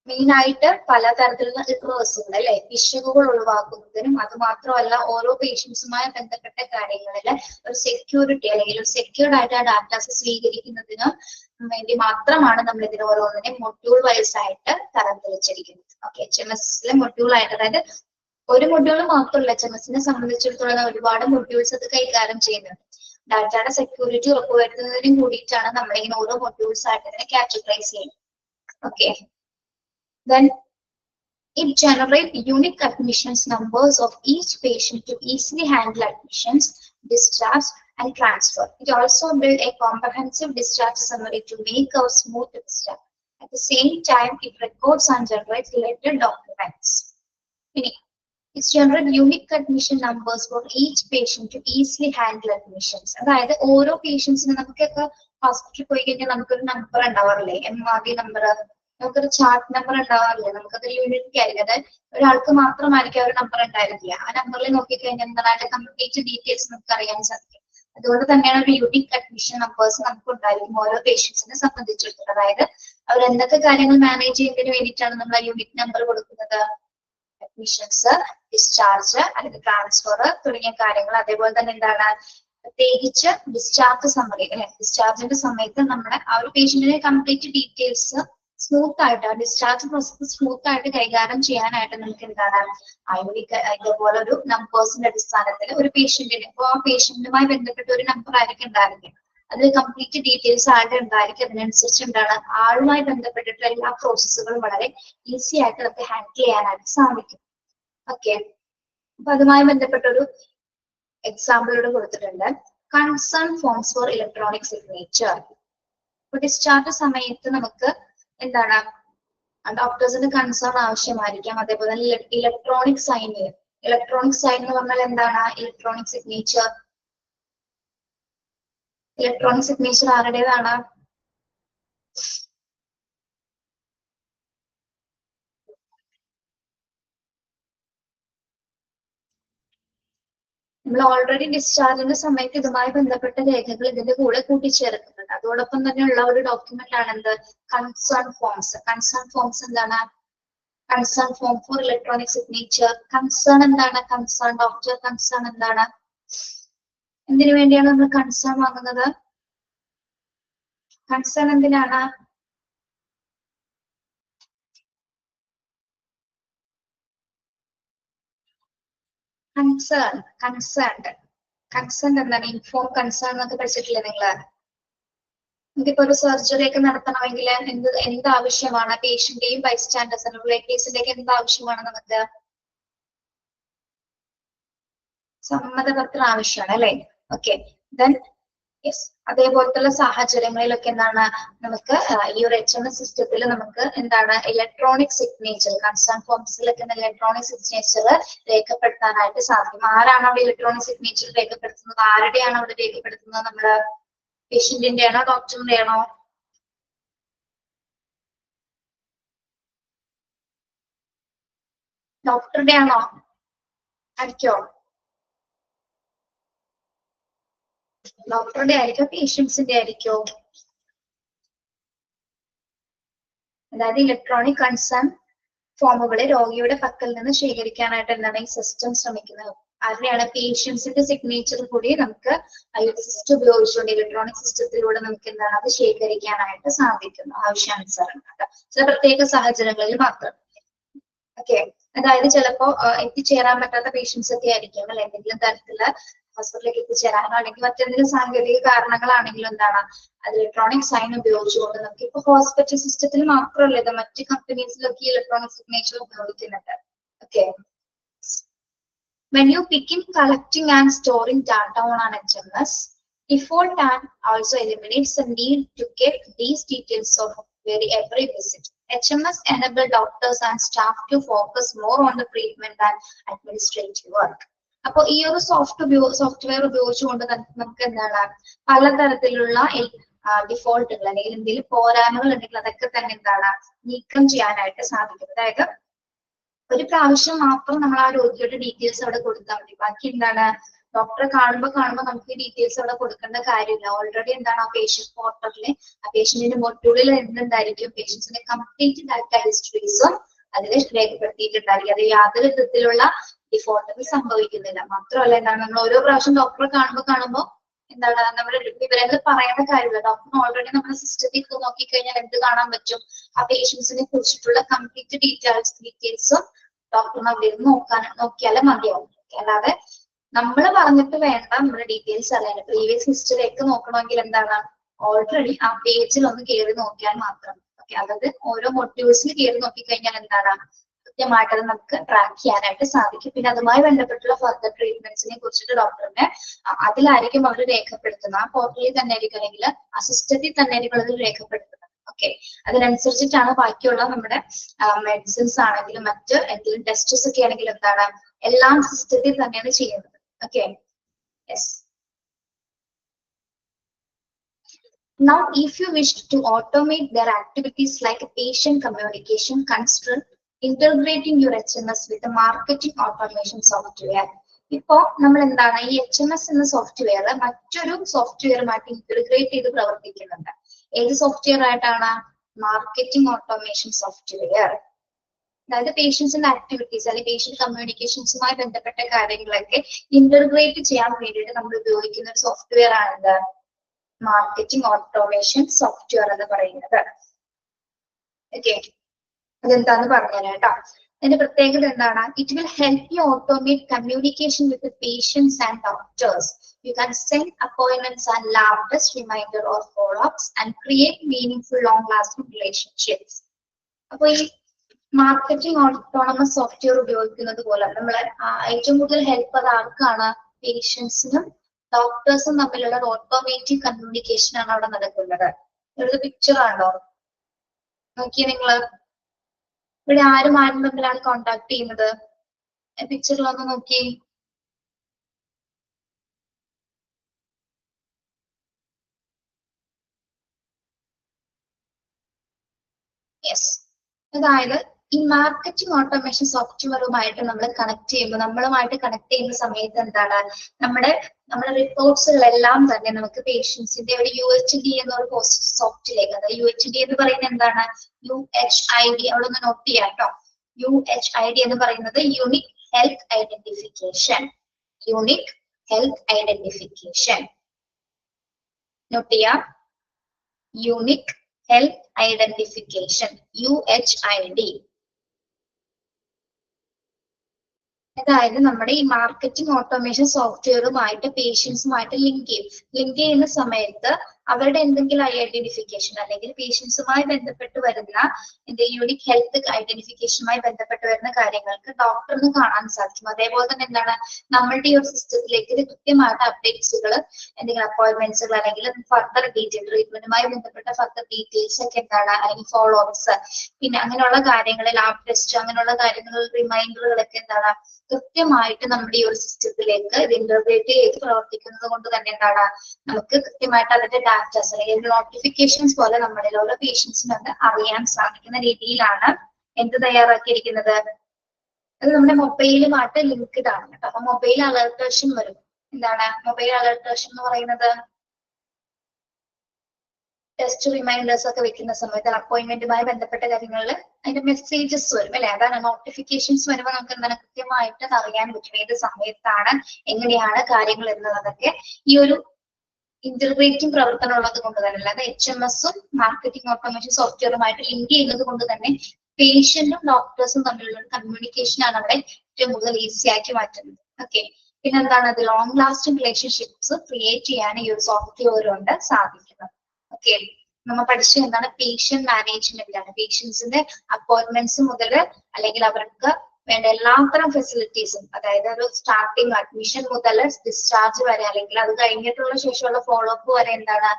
മെയിൻ ആയിട്ട് പലതരത്തിലുള്ള ഇറേഴ്സുകൾ അല്ലെ, പിശകുകൾ ഒഴിവാക്കുന്നതിനും, അത് മാത്രമല്ല ഓരോ പേഷ്യൻസുമായി ബന്ധപ്പെട്ട കാര്യങ്ങളിൽ ഒരു സെക്യൂരിറ്റി അല്ലെങ്കിൽ ഒരു സെക്യൂർഡ് ആയിട്ട് ആ ഡാറ്റാസ് സ്വീകരിക്കുന്നതിന് വേണ്ടി മാത്രമാണ് നമ്മൾ ഇതിന് ഓരോന്നിനെ മൊഡ്യൂൾ വൈസ് ആയിട്ട് തരംതിരിച്ചിരിക്കുന്നത്. ഓക്കെ, HMS-ലെ മൊഡ്യൂൾ ആയിട്ട്, അതായത് ഒരു മൊഡ്യൂൾ മാത്രമല്ല HMS-നെ സംബന്ധിച്ചിടത്തോളം ഒരുപാട് മൊഡ്യൂൾസ് അത് കൈകാര്യം ചെയ്യുന്നുണ്ട്. ഡാറ്റയുടെ സെക്യൂരിറ്റി ഉറപ്പുവരുത്തുന്നതിനും കൂടിയിട്ടാണ് നമ്മളിങ്ങനെ ഓരോ മൊഡ്യൂൾസ് ആയിട്ട് ഇതിനെ കാറ്റഗറൈസ് ചെയ്യുന്നത്. Okay, then it generates unique admissions numbers of each patient to easily handle admissions, discharge, and transfer. It also builds a comprehensive discharge summary to make a smooth discharge. At the same time, it records and generates related documents. Meaning, it generates unique admission numbers for each patient to easily handle admissions. അതായത് ഓരോ പേഷ്യൻസിന് നമുക്കൊക്കെ ഹോസ്പിറ്റലിൽ പോയി കഴിഞ്ഞാൽ നമുക്കൊരു number ഉണ്ടാവാറില്ലേ, MRD number, നമുക്കൊരു chart number ഉണ്ടാവാറില്ലേ, നമുക്കത് യൂണിറ്റ് ആയിരിക്കും. അതായത് ഒരാൾക്ക് മാത്രമായിരിക്കും ഒരു നമ്പർ ഉണ്ടായിരിക്കില്ല. ആ നമ്പറിൽ നോക്കിക്കഴിഞ്ഞാൽ എന്താണ് കംപ്ലീറ്റ് ഡീറ്റെയിൽസ് നമുക്ക് അറിയാൻ സാധിക്കും. അതുകൊണ്ട് തന്നെയാണ് ഒരു യൂണിക് അഡ്മിഷൻ നമ്പേഴ്സ് നമുക്ക് ഉണ്ടായിരിക്കും ഓരോ പേഷ്യൻസിനെ സംബന്ധിച്ചിടത്തോളം. അതായത് അവർ എന്തൊക്കെ കാര്യങ്ങൾ മാനേജ് ചെയ്യുന്നതിന് വേണ്ടിയിട്ടാണ് നമ്മൾ ആ യൂണിക് നമ്പർ കൊടുക്കുന്നത്, അഡ്മിഷൻസ്, ഡിസ്ചാർജ് അല്ലെങ്കിൽ ട്രാൻസ്ഫർ തുടങ്ങിയ കാര്യങ്ങൾ. അതേപോലെ തന്നെ എന്താണ് പ്രത്യേകിച്ച് ഡിസ്ചാർജ് സമ്മറി അല്ലെ, ഡിസ്ചാർജിന്റെ സമയത്ത് നമ്മുടെ ആ ഒരു പേഷ്യന്റിന്റെ കംപ്ലീറ്റ് ഡീറ്റെയിൽസ് സ്മൂത്ത് ആയിട്ട്, ഡിസ്ചാർജ് പ്രോസസ് സ്മൂത്ത് ആയിട്ട് കൈകാര്യം ചെയ്യാനായിട്ട് നമുക്ക് എന്താണ് ഇതുപോലെ ഒരു നമ്പേഴ്സിന്റെ അടിസ്ഥാനത്തിൽ ഒരു പേഷ്യന്റിന്, അപ്പോൾ ആ പേഷ്യന്റുമായി ബന്ധപ്പെട്ട ഒരു നമ്പർ ആയിരിക്കും ഉണ്ടായിരിക്കും, അതിൽ കംപ്ലീറ്റ് ഡീറ്റെയിൽസ് ആയിട്ട് ഉണ്ടായിരിക്കും. അതിനനുസരിച്ച് എന്താണ് ആളുമായി ബന്ധപ്പെട്ടിട്ടുള്ള എല്ലാ പ്രോസസ്സുകളും വളരെ ഈസി ആയിട്ട് നമുക്ക് ഹാൻഡിൽ ചെയ്യാനായിട്ട് സാധിക്കും. ഓക്കെ, അപ്പൊ അതുമായി ബന്ധപ്പെട്ട ഒരു എക്സാമ്പിൾ ഇവിടെ കൊടുത്തിട്ടുണ്ട്. Concern forms four electronic signature. ഇപ്പൊ ഡിസ്ചാർജ് സമയത്ത് നമുക്ക് എന്താണ് ഡോക്ടേഴ്സിന്റെ കൺസേൺ ആവശ്യമായിരിക്കാം. അതേപോലെ തന്നെ ഇലക്ട്രോണിക് സൈൻ എന്ന് പറഞ്ഞാൽ എന്താണ് ഇലക്ട്രോണിക് സിഗ്നേച്ചർ. ഇലക്ട്രോണിക് സിഗ്നേച്ചർ ആരുടേതാണ്? നമ്മൾ ഓൾറെഡി ഡിസ്ചാർജിന്റെ സമയത്ത് ഇതുമായി ബന്ധപ്പെട്ട രേഖകൾ ഇതിന്റെ കൂടെ കൂട്ടിച്ചേർക്കുന്നുണ്ട്. അതോടൊപ്പം തന്നെയുള്ള ഒരു ഡോക്യുമെന്റ് ആണ് എന്ത്, കൺസേൺ ഫോംസ്. കൺസേൺ ഫോംസ് എന്താണ്? Concern form four electronic signature. Concern എന്താണ്? കൺസേൺ ഡോക്ടർ കൺസേൺ എന്താണ്? എന്തിനു വേണ്ടിയാണ് നമ്മൾ കൺസേൺ വാങ്ങുന്നത്? കൺസേൺ എന്തിനാണ്? കൺസേൺ എന്താണ്? ഇൻഫോം കൺസേൺ എന്നൊക്കെ പഠിച്ചിട്ടില്ലേ നിങ്ങള്? നമുക്കിപ്പോ ഒരു സർജറി ഒക്കെ നടത്തണമെങ്കിൽ എന്ത് ആവശ്യമാണ്? പേഷ്യന്റെയും ബൈസ്റ്റാൻഡേഴ്സിനും റിലേറ്റീവ്സിന്റെ ഒക്കെ എന്ത് ആവശ്യമാണ്? നമുക്ക് സമ്മതപത്രം ആവശ്യമാണ് അല്ലെ? ഓക്കെ, ദെൻ യെസ്, അതേപോലത്തുള്ള സാഹചര്യങ്ങളിലൊക്കെ എന്താണ് നമുക്ക് ഈ ഒരു HMS സിസ്റ്റത്തിൽ നമുക്ക് എന്താണ് ഇലക്ട്രോണിക് സിഗ്നേച്ചർ, കൺസേൺ ഫോംസിലൊക്കെ ഇലക്ട്രോണിക് സിഗ്നേച്ചർ രേഖപ്പെടുത്താനായിട്ട് സാധിക്കും. ആരാണ് അവിടെ ഇലക്ട്രോണിക് സിഗ്നേച്ചർ രേഖപ്പെടുത്തുന്നത്? ആരുടെയാണ് അവിടെ രേഖപ്പെടുത്തുന്നത്? നമ്മുടെ പേഷ്യന്റിന്റെ ആണോ ഡോക്ടറിന്റെ ആണോ? ഡോക്ടറുടെ ആണോ? ആയിരിക്കോ? ഡോക്ടറുടെ ആയിരിക്കോ പേഷ്യൻസിന്റെ ആയിരിക്കോ? അതായത് ഇലക്ട്രോണിക് കൺസേൺ ഫോമുകളെ രോഗിയുടെ പക്കൽ നിന്ന് ശേഖരിക്കാനായിട്ട് എന്താണ് ഈ സിസ്റ്റം ശ്രമിക്കുന്നത്? ആരുടെയാണ്? പേഷ്യൻസിന്റെ സിഗ്നേച്ചർ കൂടി നമുക്ക് സിസ്റ്റം ഉപയോഗിച്ചുകൊണ്ട് ഇലക്ട്രോണിക് സിസ്റ്റത്തിലൂടെ നമുക്ക് എന്താണ് അത് ശേഖരിക്കാനായിട്ട് സാധിക്കുന്നു ആവശ്യാനുസരണം. ചില പ്രത്യേക സാഹചര്യങ്ങളിൽ മാത്രം. ഓക്കെ, അതായത് ചിലപ്പോ എത്തിച്ചേരാൻ പറ്റാത്ത പേഷ്യൻസ് ഒക്കെ ആയിരിക്കും അല്ലെ, എന്തെങ്കിലും തരത്തിലുള്ള ഹോസ്പിറ്റലിലേക്ക് എത്തിച്ചേരാനോ അല്ലെങ്കിൽ മറ്റെന്തെങ്കിലും സാങ്കേതിക കാരണങ്ങളാണെങ്കിലും എന്താണ് അത് ഇലക്ട്രോണിക് സൈൻ ഉപയോഗിച്ചുകൊണ്ട് നമുക്ക് ഇപ്പൊ ഹോസ്പിറ്റൽ സിസ്റ്റത്തിൽ മാത്രമല്ല ഇത് മറ്റ് കമ്പനീസിലൊക്കെ ഇലക്ട്രോണിക് സിഗ്നേച്ചർ ഉപയോഗിക്കുന്നുണ്ട്. Okay, when you begin collecting and storing data on an HMS, default and also eliminates the need to get these details of every visit. HMS enable doctors and staff to focus more on the treatment and administrative work. അപ്പോൾ ഈ ഒരു software ഉപയോഗിച്ചുകൊണ്ട് നമുക്ക് എന്താണ് പലതരത്തിലുള്ള ഡിഫോൾട്ടുകൾ അല്ലെങ്കിൽ എന്തെങ്കിലും പോരായ്മകൾ ഉണ്ടെങ്കിൽ അതൊക്കെ തന്നെ എന്താണ് നീക്കം ചെയ്യാനായിട്ട് സാധിക്കും. അതായത് ഒരു പ്രാവശ്യം മാത്രം നമ്മൾ ആ രോഗിയുടെ ഡീറ്റെയിൽസ് അവിടെ കൊടുത്താൽ മതി. ബാക്കി എന്താണ് ഡോക്ടറെ കാണുമ്പോൾ നമുക്ക് ഈ ഡീറ്റെയിൽസ് അവിടെ കൊടുക്കേണ്ട കാര്യമില്ല. ഓൾറെഡി എന്താണ് ആ പേഷ്യന്റ് പോർട്ടലിൽ ആ പേഷ്യന്റിന്റെ മൊഡ്യൂളിൽ എന്തുണ്ടായിരിക്കും, പേഷ്യൻസിന്റെ കംപ്ലീറ്റ് ഡാറ്റ ഹിസ്റ്ററീസും അതിൽ രേഖപ്പെടുത്തിയിട്ടുണ്ടായിരിക്കും. അത് യാതൊരു വിധത്തിലുള്ള ഡിഫോൾട്ടുകൾ സംഭവിക്കുന്നില്ല. മാത്രമല്ല എന്താണ് നമ്മൾ ഓരോ പ്രാവശ്യം ഡോക്ടറെ കാണുമ്പോൾ എന്താണ് നമ്മുടെ വിവരങ്ങൾ പറയേണ്ട കാര്യമില്ല. ഡോക്ടറിന് ഓൾറെഡി നമ്മുടെ സിസ്റ്റത്തിൽ നോക്കിക്കഴിഞ്ഞാൽ എന്ത് കാണാൻ പറ്റും, ആ പേഷ്യൻസിനെ കുറിച്ചിട്ടുള്ള കംപ്ലീറ്റ് ഡീറ്റെയിൽസും ഡോക്ടറിന് അവിടെ നോക്കിയാലും മതിയാവും. അല്ലാതെ നമ്മൾ പറഞ്ഞിട്ട് വേണ്ട നമ്മുടെ ഡീറ്റെയിൽസ് അറിയാൻ. പ്രീവിയസ് ഹിസ്റ്ററി ഒക്കെ നോക്കണമെങ്കിൽ എന്താണ് ഓൾറെഡി ആ പേജിൽ ഒന്ന് കയറി നോക്കിയാൽ മാത്രം. ഓക്കെ, അതായത് ഓരോ മൊഡ്യൂൾസിൽ കയറി നോക്കിക്കഴിഞ്ഞാൽ എന്താണ് കൃത്യമായിട്ട് അത് നമുക്ക് ട്രാക്ക് ചെയ്യാനായിട്ട് സാധിക്കും. പിന്നെ അതുമായി ബന്ധപ്പെട്ടുള്ള ഫർദർ ട്രീറ്റ്മെന്റ്സിനെ കുറിച്ചിട്ട് ഡോക്ടറിനെ അതിലായിരിക്കും അവർ രേഖപ്പെടുത്തുന്നത്. ആ പോർട്ടലിൽ തന്നെ ആയിരിക്കും അല്ലെങ്കിൽ ആ സിസ്റ്റത്തിൽ തന്നെ ആയിരിക്കും അതിൽ രേഖപ്പെടുത്തുന്നത്. ഓക്കെ, അതിനനുസരിച്ചിട്ടാണ് ബാക്കിയുള്ള നമ്മുടെ മെഡിസിൻസ് ആണെങ്കിലും മറ്റ് എന്തെങ്കിലും ടെസ്റ്റസ് ഒക്കെ ആണെങ്കിലും എന്താണ് എല്ലാം സിസ്റ്റത്തിൽ തന്നെയാണ് ചെയ്യുന്നത്. Okay, yes. Now, if you wish to automate their activities like patient communication, consider integrating your HMS with a marketing automation software. ഇപ്പോ നമ്മൾ എന്താണ് ഈ HMS എന്ന സോഫ്റ്റ്വെയർ മറ്റൊരു സോഫ്റ്റ്വെയറുമായിട്ട് ഇന്റർഗ്രേറ്റ് ചെയ്ത് പ്രവർത്തിക്കുന്നുണ്ട്. ഏത് സോഫ്റ്റ്വെയർ ആയിട്ടാണ്? Marketing automation software. അതായത് പേഷ്യൻസിന്റെ ആക്ടിവിറ്റീസ് അല്ലെങ്കിൽ പേഷ്യന്റ് കമ്മ്യൂണിക്കേഷൻസുമായി ബന്ധപ്പെട്ട കാര്യങ്ങളൊക്കെ ഇന്റർഗ്രേറ്റ് ചെയ്യാൻ വേണ്ടിയിട്ട് നമ്മൾ ഉപയോഗിക്കുന്ന ഒരു സോഫ്റ്റ്വെയർ ആണ് മാർക്കറ്റിംഗ് ഓട്ടോമേഷൻ സോഫ്റ്റ്വെയർ എന്ന് പറയുന്നത്. ഓക്കെ, അതെന്താന്ന് പറഞ്ഞുതരാം കേട്ടോ. അതിന്റെ പ്രത്യേകത എന്താണ്? It will help you automate communication with patients and doctors. You can send appointments and lab test reminder or follow-ups and create meaningful long-lasting relationships. അപ്പോൾ ഈ മാർക്കറ്റിംഗ് ഓട്ടോണമസ് സോഫ്റ്റ്വെയർ ഉപയോഗിക്കുന്നത് പോലെ നമ്മളെ ഏറ്റവും കൂടുതൽ ഹെൽപ്പ് അത് ആർക്കാണ്? പേഷ്യൻസിനും ഡോക്ടേഴ്സും തമ്മിലുള്ള ഒരു ഓട്ടോമേറ്റീവ് കമ്മ്യൂണിക്കേഷൻ ആണ് അവിടെ നടക്കുന്നത്. ഒരു പിക്ചർ ആണോ നോക്കിയേ നിങ്ങള്? ഇവിടെ ആരും തമ്മിലാണ് കോണ്ടാക്ട് ചെയ്യുന്നത്? പിക്ചറിലൊന്ന് നോക്കി. യെസ്, അതായത് ഈ മാർക്കറ്റിംഗ് ഓട്ടോമേഷൻ സോഫ്റ്റ്വെയറുമായിട്ട് നമ്മൾ കണക്ട് ചെയ്യുന്ന സമയത്ത് എന്താണ് നമ്മുടെ റിപ്പോർട്ട്സുകളെല്ലാം തന്നെ നമുക്ക് പേഷ്യൻസിന്റെ ഒരു UHD എന്ന ഒരു സോഫ്റ്റിലേക്ക്, അതായത് UHD എന്ന് പറയുന്നത് എന്താണ്? UHID, അവിടെ ഒന്ന് നോട്ട് ചെയ്യാം കേട്ടോ. UHID എന്ന് പറയുന്നത് unique health identification. Unique health identification note ചെയ്യാം. Unique health identification, UHID. അതായത് നമ്മുടെ ഈ മാർക്കറ്റിംഗ് ഓട്ടോമേഷൻ സോഫ്റ്റ്വെയറുമായിട്ട് പേഷ്യൻസുമായിട്ട് ലിങ്ക് ചെയ്യുന്ന സമയത്ത് അവരുടെ എന്തെങ്കിലും ഐഡന്റിഫിക്കേഷൻ അല്ലെങ്കിൽ പേഷ്യൻസുമായി ബന്ധപ്പെട്ട് വരുന്ന യൂണിക് ഹെൽത്ത് ഐഡന്റിഫിക്കേഷനുമായി ബന്ധപ്പെട്ട് വരുന്ന കാര്യങ്ങൾക്ക് ഡോക്ടറിന് കാണാൻ സാധിക്കും. അതേപോലെ തന്നെ എന്താണ് നമ്മളുടെ ഈ ഒരു സിസ്റ്റത്തിലേക്ക് കൃത്യമായിട്ട് അപ്ഡേറ്റ്സുകൾ, എന്തെങ്കിലും അപ്പോയിന്റ്മെന്റ്സുകൾ അല്ലെങ്കിൽ ഫർദർ ട്രീറ്റ്മെന്റുമായി ബന്ധപ്പെട്ട ഫർദർ ഡീറ്റെയിൽസ് ഒക്കെ എന്താണ്, അല്ലെങ്കിൽ ഫോളോ അപ്സ്, പിന്നെ അങ്ങനെയുള്ള കാര്യങ്ങൾ, ലാബ് ടെസ്റ്റ്, അങ്ങനെയുള്ള കാര്യങ്ങൾ, റിമൈൻഡറുകളൊക്കെ എന്താണ് കൃത്യമായിട്ട് നമ്മുടെ ഈ ഒരു സിസ്റ്റത്തിലേക്ക് ഇത് ഇന്റർഗ്രേറ്റ് ചെയ്ത് പ്രവർത്തിക്കുന്നത് കൊണ്ട് തന്നെ എന്താണ് നമുക്ക് കൃത്യമായിട്ട് അതിന്റെ ഡാറ്റാസ് അല്ലെങ്കിൽ നോട്ടിഫിക്കേഷൻസ് പോലെ നമ്മുടെ ഓരോ പേഷ്യൻസിനൊക്കെ അറിയാൻ സാധിക്കുന്ന രീതിയിലാണ് എന്ത് തയ്യാറാക്കിയിരിക്കുന്നത്. അത് നമ്മുടെ മൊബൈലുമായിട്ട് ലിങ്ക്ഡ് ആണ് കേട്ടോ. അപ്പൊ മൊബൈൽ അലേർട്ടേഷൻ വരും. എന്താണ് മൊബൈൽ അലേർട്ടേഷൻ എന്ന് പറയുന്നത്? ടെസ്റ്റ് റിമൈൻഡേഴ്സ് ഒക്കെ വെക്കുന്ന സമയത്ത് അപ്പോയിന്റ്മെന്റുമായി ബന്ധപ്പെട്ട കാര്യങ്ങളിൽ അതിന്റെ മെസ്സേജസ് വരും അല്ലെ? അതാണ് നോട്ടിഫിക്കേഷൻസ് വരുമ്പോൾ നമുക്ക് എന്താണ് കൃത്യമായിട്ട് അറിയാൻ പറ്റും ഏത് സമയത്താണ് എങ്ങനെയാണ് കാര്യങ്ങൾ എന്നതൊക്കെ ഈ ഒരു ഇന്റർഗ്രേറ്റിംഗ് പ്രവർത്തനം ഉള്ളത് കൊണ്ട് തന്നെ, അല്ലാതെ HMS-ഉം മാർക്കറ്റിംഗ് ഓട്ടോമേഷൻ സോഫ്റ്റ്വെയറുമായിട്ട് ലിങ്ക് ചെയ്യുന്നത് കൊണ്ട് തന്നെ പേഷ്യന്റും ഡോക്ടേഴ്സും തമ്മിലുള്ള ഒരു കമ്മ്യൂണിക്കേഷൻ ആണ് അവിടെ ഏറ്റവും കൂടുതൽ ഈസി ആക്കി മാറ്റുന്നത്. ഓക്കെ, പിന്നെ എന്താണ് അത് ലോങ് ലാസ്റ്റിംഗ് റിലേഷൻഷിപ്സ് ക്രിയേറ്റ് ചെയ്യാൻ ഈ ഒരു സോഫ്റ്റ്വെയർ കൊണ്ട് സാധിക്കുന്നത്. ഓക്കെ, നമ്മൾ പഠിച്ചത് എന്താണ്? പേഷ്യന്റ് മാനേജ്മെന്റ് ആണ്. പേഷ്യൻസിന്റെ അപ്പോയിന്റ്മെന്റ്സ് മുതൽ അല്ലെങ്കിൽ അവർക്ക് വേണ്ട എല്ലാത്തരം ഫെസിലിറ്റീസും, അതായത് ഒരു സ്റ്റാർട്ടിങ് അഡ്മിഷൻ മുതൽ ഡിസ്ചാർജ് വരെ അല്ലെങ്കിൽ അത് കഴിഞ്ഞിട്ടുള്ള ശേഷമുള്ള ഫോളോ അപ്പ് വരെ എന്താണ്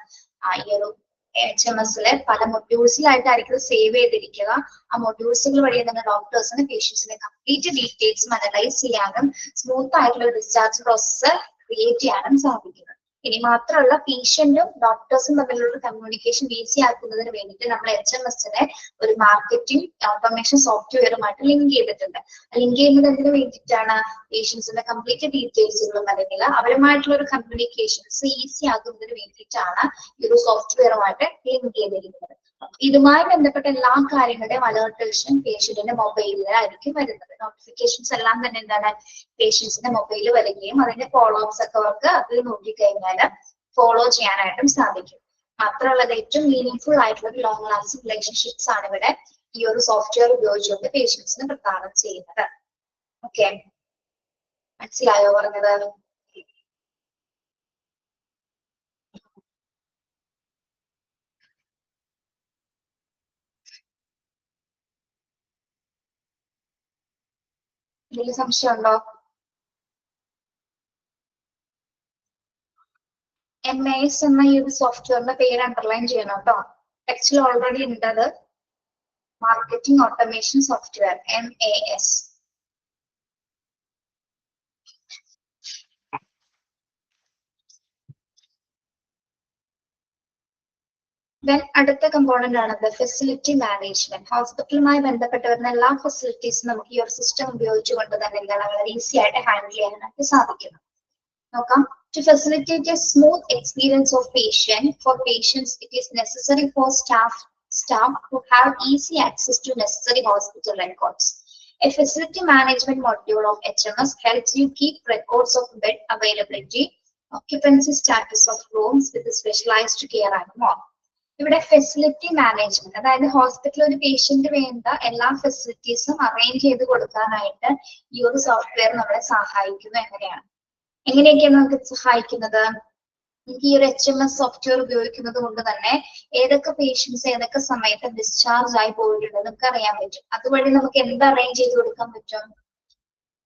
ഈ ഒരു HMS-ലെ പല മൊഡ്യൂൾസിലായിട്ടായിരിക്കും സേവ് ചെയ്തിരിക്കുക. ആ മൊഡ്യൂൾസുകൾ വഴി തന്നെ ഡോക്ടേഴ്സിന് പേഷ്യൻസിന്റെ കംപ്ലീറ്റ് ഡീറ്റെയിൽസും അനലൈസ് ചെയ്യാനും സ്മൂത്ത് ആയിട്ടുള്ള ഡിസ്ചാർജ് പ്രോസസ്സ് ക്രിയേറ്റ് ചെയ്യാനും സാധിക്കുന്നത്. ഇനി മാത്രമല്ല പേഷ്യന്റും ഡോക്ടേഴ്സും തമ്മിലുള്ള കമ്മ്യൂണിക്കേഷൻ ഈസി ആക്കുന്നതിന് വേണ്ടിയിട്ട് നമ്മൾ HMS-നെ ഒരു മാർക്കറ്റിംഗ് ഓട്ടോമേഷൻ സോഫ്റ്റ്വെയറുമായിട്ട് ലിങ്ക് ചെയ്തിട്ടുണ്ട്. ലിങ്ക് ചെയ്യുന്നത് എന്തിനു വേണ്ടിയിട്ടാണ്? പേഷ്യൻസിന്റെ കംപ്ലീറ്റ് ഡീറ്റെയിൽസുകളും അല്ലെങ്കിൽ അവരുമായിട്ടുള്ള ഒരു കമ്മ്യൂണിക്കേഷൻസ് ഈസി ആക്കുന്നതിന് വേണ്ടിയിട്ടാണ് ഈ ഒരു സോഫ്റ്റ്വെയറുമായിട്ട് ലിങ്ക് ചെയ്തിരിക്കുന്നത്. ഇതുമായി ബന്ധപ്പെട്ട എല്ലാ കാര്യങ്ങളുടെയും അലേർട്ടേഷൻ പേഷ്യന്റിന്റെ മൊബൈലിലായിരിക്കും വരുന്നത്. നോട്ടിഫിക്കേഷൻസ് എല്ലാം തന്നെ എന്താണ് പേഷ്യൻസിന്റെ മൊബൈലിൽ വരികയും അതിന്റെ ഫോളോ അപ്സ് ഒക്കെ അവർക്ക് അതിൽ നോക്കിക്കഴിഞ്ഞാൽ ഫോളോ ചെയ്യാനായിട്ടും സാധിക്കും. മാത്രമല്ല ഏറ്റവും മീനിങ്ഫുൾ ആയിട്ടുള്ള ലോങ് ലാസ്റ്റിംഗ് റിലേഷൻഷിപ്സ് ആണ് ഇവിടെ ഈ ഒരു സോഫ്റ്റ്വെയർ ഉപയോഗിച്ചുകൊണ്ട് പേഷ്യൻസിന് പ്രദാനം ചെയ്യുന്നത്. ഓക്കെ, മനസ്സിലായോ പറഞ്ഞത്? ഇതിൽ സംശയമുണ്ടോ? MAS എന്ന ഈ ഒരു സോഫ്റ്റ്വെയറിന്റെ പേര് അണ്ടർലൈൻ ചെയ്യണം കേട്ടോ. ടെക്സ്റ്റിൽ ഓൾറെഡി ഉണ്ട് അത്. Marketing automation software, MAS. Then അടുത്ത കമ്പോണന്റ് ആണ് ഫെസിലിറ്റി മാനേജ്മെന്റ്. ഹോസ്പിറ്റലുമായി ബന്ധപ്പെട്ട് വരുന്ന എല്ലാ ഫെസിലിറ്റീസും നമുക്ക് ഈ ഒരു സിസ്റ്റം ഉപയോഗിച്ചുകൊണ്ട് തന്നെ എന്താണ് വളരെ ഈസി ആയിട്ട് ഹാൻഡിൽ ചെയ്യാനായിട്ട് സാധിക്കുന്നു. നോക്കാം. To facilitate a smooth experience of for patients, it is necessary for staff to have easy access to necessary hospital records. A facility management module of HMS helps you keep records of bed availability, occupancy status of rooms with specialized care and more. ഇവിടെ facility management, അതായത് ഹോസ്പിറ്റലിൽ ഒരു patient വേണ്ട എല്ലാ ഫെസിലിറ്റീസും arrange ചെയ്ത് കൊടുക്കാനായിട്ട് ഈ ഒരു സോഫ്റ്റ്വെയർ നമ്മളെ സഹായിക്കുന്നു. എങ്ങനെയൊക്കെയാണ് നമുക്ക് സഹായിക്കുന്നത്? നമുക്ക് ഈ ഒരു HMS സോഫ്റ്റ്വെയർ ഉപയോഗിക്കുന്നത് കൊണ്ട് തന്നെ ഏതൊക്കെ പേഷ്യൻസ് ഏതൊക്കെ സമയത്ത് ഡിസ്ചാർജ് ആയി പോയിട്ടുണ്ട് നമുക്ക് അറിയാൻ പറ്റും. അതുവഴി നമുക്ക് എന്ത് അറേഞ്ച് ചെയ്ത് കൊടുക്കാൻ പറ്റും?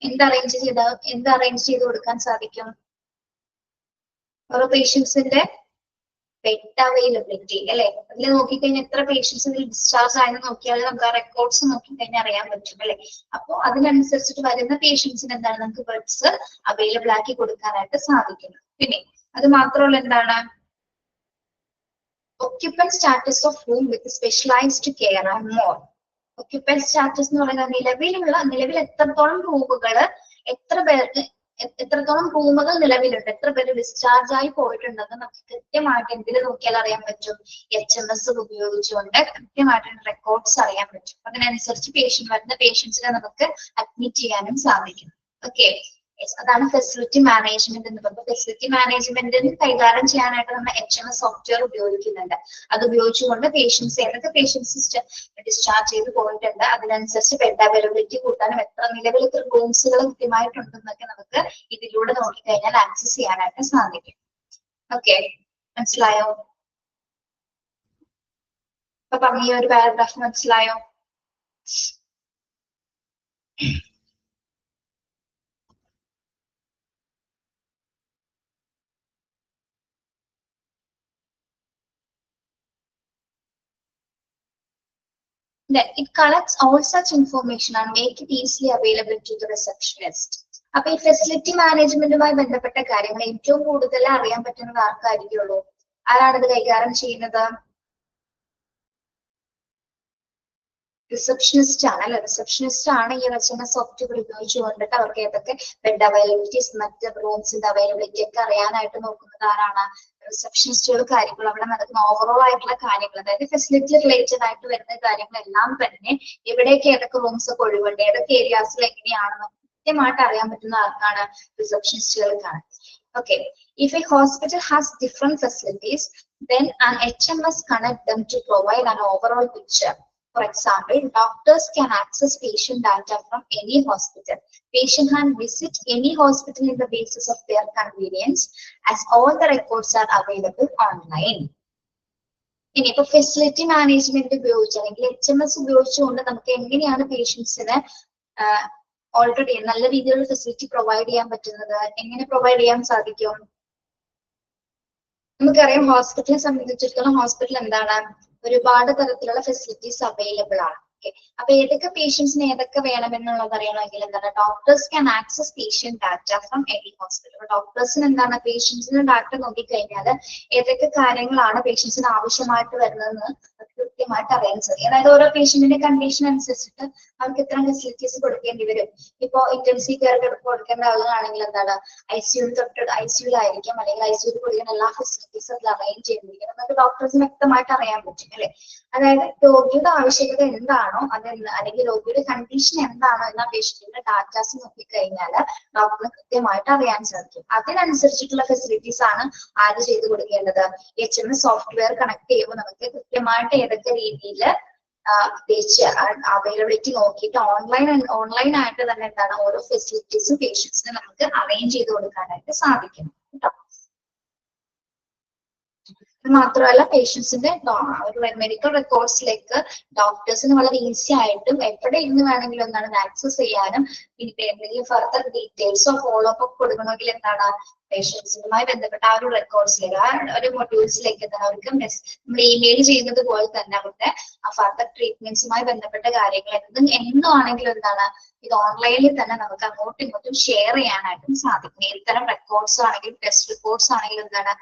എന്ത് അറേഞ്ച് ചെയ്ത് കൊടുക്കാൻ സാധിക്കും? ഓരോ പേഷ്യൻസിന്റെ ബെഡ് അവൈലബിലിറ്റി അല്ലെ, അതിൽ നോക്കിക്കഴിഞ്ഞാൽ എത്ര പേഷ്യൻസ് ഇതിൽ ഡിസ്ചാർജ് ആയെന്ന് നോക്കിയാൽ നമുക്ക് ആ റെക്കോർഡ്സ് നോക്കിക്കഴിഞ്ഞാൽ അറിയാൻ പറ്റും അല്ലെ. അപ്പൊ അതിനനുസരിച്ചിട്ട് വരുന്ന പേഷ്യൻസിന് എന്താണ് നമുക്ക് ബെഡ്സ് അവൈലബിൾ ആക്കി കൊടുക്കാനായിട്ട് സാധിക്കുന്നു. പിന്നെ അത് മാത്രമല്ല എന്താണ്, occupant status of room with specialized care and more. Occupant status എന്ന് പറയുന്നത് നിലവിൽ എത്രത്തോളം റൂമുകള്, എത്രത്തോളം റൂമുകൾ നിലവിലുണ്ട്, എത്ര പേര് ഡിസ്ചാർജ് ആയി പോയിട്ടുണ്ടെന്ന് നമുക്ക് കൃത്യമായിട്ട് എന്തിൽ നോക്കിയാൽ അറിയാൻ പറ്റും? HMS ഉപയോഗിച്ചുകൊണ്ട് കൃത്യമായിട്ട് റെക്കോർഡ്സ് അറിയാൻ പറ്റും. അതിനനുസരിച്ച് വരുന്ന പേഷ്യൻസിനെ നമുക്ക് അഡ്മിറ്റ് ചെയ്യാനും സാധിക്കും. ഓക്കെ, അതാണ് ഫെസിലിറ്റി മാനേജ്മെന്റ് എന്ന് പറയുന്നത്. ഫെസിലിറ്റി മാനേജ്മെന്റിന് കൈകാര്യം ചെയ്യാനായിട്ട് നമ്മൾ HMS സോഫ്റ്റ്വെയർ ഉപയോഗിക്കുന്നുണ്ട്. അത് ഉപയോഗിച്ചുകൊണ്ട് ഏതൊക്കെ പേഷ്യൻസ് ഡിസ്ചാർജ് ചെയ്ത് പോയിട്ടുണ്ട്, അതിനനുസരിച്ച് ബെഡ് അവൈലബിലിറ്റി കൂട്ടാനും നിലവിൽ എത്ര റൂംസുകൾ കൃത്യമായിട്ടുണ്ടെന്നൊക്കെ നമുക്ക് ഇതിലൂടെ നോക്കിക്കഴിഞ്ഞാൽ ആക്സസ് ചെയ്യാനായിട്ട് സാധിക്കും. ഓക്കെ, മനസ്സിലായോ? ഇപ്പൊ പറഞ്ഞ ഈ ഒരു പാരഗ്രാഫ് മനസ്സിലായോ? Then it collects all such information and make it easily available to the receptionist. അപ്പൊ ഈ ഫെസിലിറ്റി മാനേജ്മെന്റുമായി ബന്ധപ്പെട്ട കാര്യങ്ങൾ ഏറ്റവും കൂടുതൽ അറിയാൻ പറ്റുന്നത് ആർക്കായിരിക്കുള്ളൂ? ആരാണിത് കൈകാര്യം ചെയ്യുന്നത്? റിസപ്ഷനിസ്റ്റ് ആണ് അല്ലെ. റിസപ്ഷനിസ്റ്റ് ആണ് ഈ HMS സോഫ്റ്റ്വെയർ ഉപയോഗിച്ചുകൊണ്ടിട്ട് അവർക്ക് ഏതൊക്കെ ബെഡ് അവൈലബിലിറ്റീസ്, മറ്റ് റൂംസിന്റെ അവൈലബിലിറ്റി ഒക്കെ അറിയാനായിട്ട് നോക്കുന്നത് ആരാണ്? റിസപ്ഷനിസ്റ്റുകൾ. കാര്യങ്ങൾ അവിടെ നടക്കുന്ന ഓവറോൾ ആയിട്ടുള്ള കാര്യങ്ങൾ, അതായത് ഫെസിലിറ്റി റിലേറ്റഡ് ആയിട്ട് വരുന്ന കാര്യങ്ങളെല്ലാം തന്നെ എവിടെയൊക്കെ ഏതൊക്കെ റൂംസ് ഒക്കെ ഒഴിവുണ്ട്, ഏതൊക്കെ ഏരിയാസിൽ എങ്ങനെയാണെന്ന് കൃത്യമായിട്ട് അറിയാൻ പറ്റുന്ന ആർക്കാണ്? റിസപ്ഷനിസ്റ്റുകൾക്കാണ്. Okay, if a hospital has different facilities, then an HMS connect them to provide an overall picture. For example, doctors can access patient data from any hospital. Patient can visit any hospital in the basis of their convenience, as all the records are available online. ഇനിയിപ്പോ facility management ഉപയോഗിച്ച് അല്ലെങ്കിൽ HMS ഉപയോഗിച്ചുകൊണ്ട് നമുക്ക് എങ്ങനെയാണ് പേഷ്യൻസിന് already നല്ല രീതിയിലുള്ള facility provide ചെയ്യാൻ പറ്റുന്നത്? എങ്ങനെ പ്രൊവൈഡ് ചെയ്യാൻ സാധിക്കും? നമുക്കറിയാം, ഹോസ്പിറ്റലിനെ സംബന്ധിച്ചിടത്തോളം ഹോസ്പിറ്റൽ എന്താണ്, ഒരുപാട് തരത്തിലുള്ള ഫെസിലിറ്റീസ് അവൈലബിൾ ആണ്. അപ്പൊ ഏതൊക്കെ പേഷ്യൻസിന് ഏതൊക്കെ വേണമെന്നുള്ളത് അറിയണമെങ്കിൽ എന്താണ്, doctors can access patient data from any hospital. ഡോക്ടേഴ്സിന് എന്താണ്, പേഷ്യൻസിന് ഡാറ്റ നോക്കിക്കഴിഞ്ഞാൽ ഏതൊക്കെ കാര്യങ്ങളാണ് പേഷ്യൻസിന് ആവശ്യമായിട്ട് വരുന്നതെന്ന് കൃത്യമായിട്ട് അറിയാൻ സാധിക്കും. അതായത് ഓരോ പേഷ്യന്റിന്റെ കണ്ടീഷൻ അനുസരിച്ചിട്ട് അവർക്ക് എത്ര ഫെസിലിറ്റീസ് കൊടുക്കേണ്ടി വരും. ഇപ്പൊ ഇന്റൻസീവ് കെയർ കൊടുക്കേണ്ട ആളുകളാണെങ്കിൽ എന്താണ്, ICUലായിരിക്കും, അല്ലെങ്കിൽ ICUയിൽ കൊടുക്കുന്ന എല്ലാ ഫെസിലിറ്റീസും അതിൽ അറേഞ്ച് ചെയ്തിരിക്കും. നമുക്ക് ഡോക്ടേഴ്സിന് വ്യക്തമായിട്ട് അറിയാൻ പറ്റും അല്ലെ. അതായത് രോഗിയുടെ ആവശ്യകത എന്താണോ അല്ലെങ്കിൽ രോഗിയുടെ കണ്ടീഷൻ എന്താണോ എന്ന പേഷ്യന്റിന്റെ ഡാറ്റാസ് നോക്കിക്കഴിഞ്ഞാൽ ഡോക്ടറിന് കൃത്യമായിട്ട് അറിയാൻ സാധിക്കും. അതിനനുസരിച്ചിട്ടുള്ള ഫെസിലിറ്റീസ് ആണ് ആര് ചെയ്ത് കൊടുക്കേണ്ടത്? HMS സോഫ്റ്റ്വെയർ കണക്ട് ചെയ്യുമ്പോൾ നമുക്ക് കൃത്യമായിട്ട് ഏതൊക്കെ രീതിയിൽ അവൈലബിലിറ്റി നോക്കിയിട്ട് ഓൺലൈൻ ആയിട്ട് തന്നെ എന്താണ് ഓരോ ഫെസിലിറ്റീസും പേഷ്യൻസിന് നമുക്ക് അറേഞ്ച് ചെയ്ത് കൊടുക്കാനായിട്ട് സാധിക്കും കേട്ടോ. മാത്രമല്ല പേഷ്യൻസിന്റെ മെഡിക്കൽ റെക്കോർഡ്സിലേക്ക് ഡോക്ടേഴ്സിന് വളരെ ഈസി ആയിട്ടും എവിടെ ഇരുന്ന് വേണമെങ്കിലും എന്താണ് ആക്സസ് ചെയ്യാനും പിന്നെ എന്തെങ്കിലും ഫർദർ ഡീറ്റെയിൽസോ ഫോളോ അപ്പ് കൊടുക്കണമെങ്കിൽ എന്താണ് പേഷ്യൻസുമായി ബന്ധപ്പെട്ട ആ ഒരു റെക്കോർഡ്സിലേക്ക് ആ ഒരു മൊഡ്യൂൾസിലേക്ക് എന്താണ് അവർക്ക് നമ്മൾ ഇമെയിൽ ചെയ്യുന്നത് പോലെ തന്നെ അവരുടെ ആ ഫർദർ ട്രീറ്റ്മെന്റ്സുമായി ബന്ധപ്പെട്ട കാര്യങ്ങൾ എന്നും ആണെങ്കിലും എന്താണ് ഇത് ഓൺലൈനിൽ തന്നെ നമുക്ക് അങ്ങോട്ടും ഇങ്ങോട്ടും ഷെയർ ചെയ്യാനായിട്ടും സാധിക്കും. ഏതുതരം റെക്കോർഡ്സ് ആണെങ്കിലും ടെസ്റ്റ് റിപ്പോർട്ട്സ് ആണെങ്കിലും എന്താണ്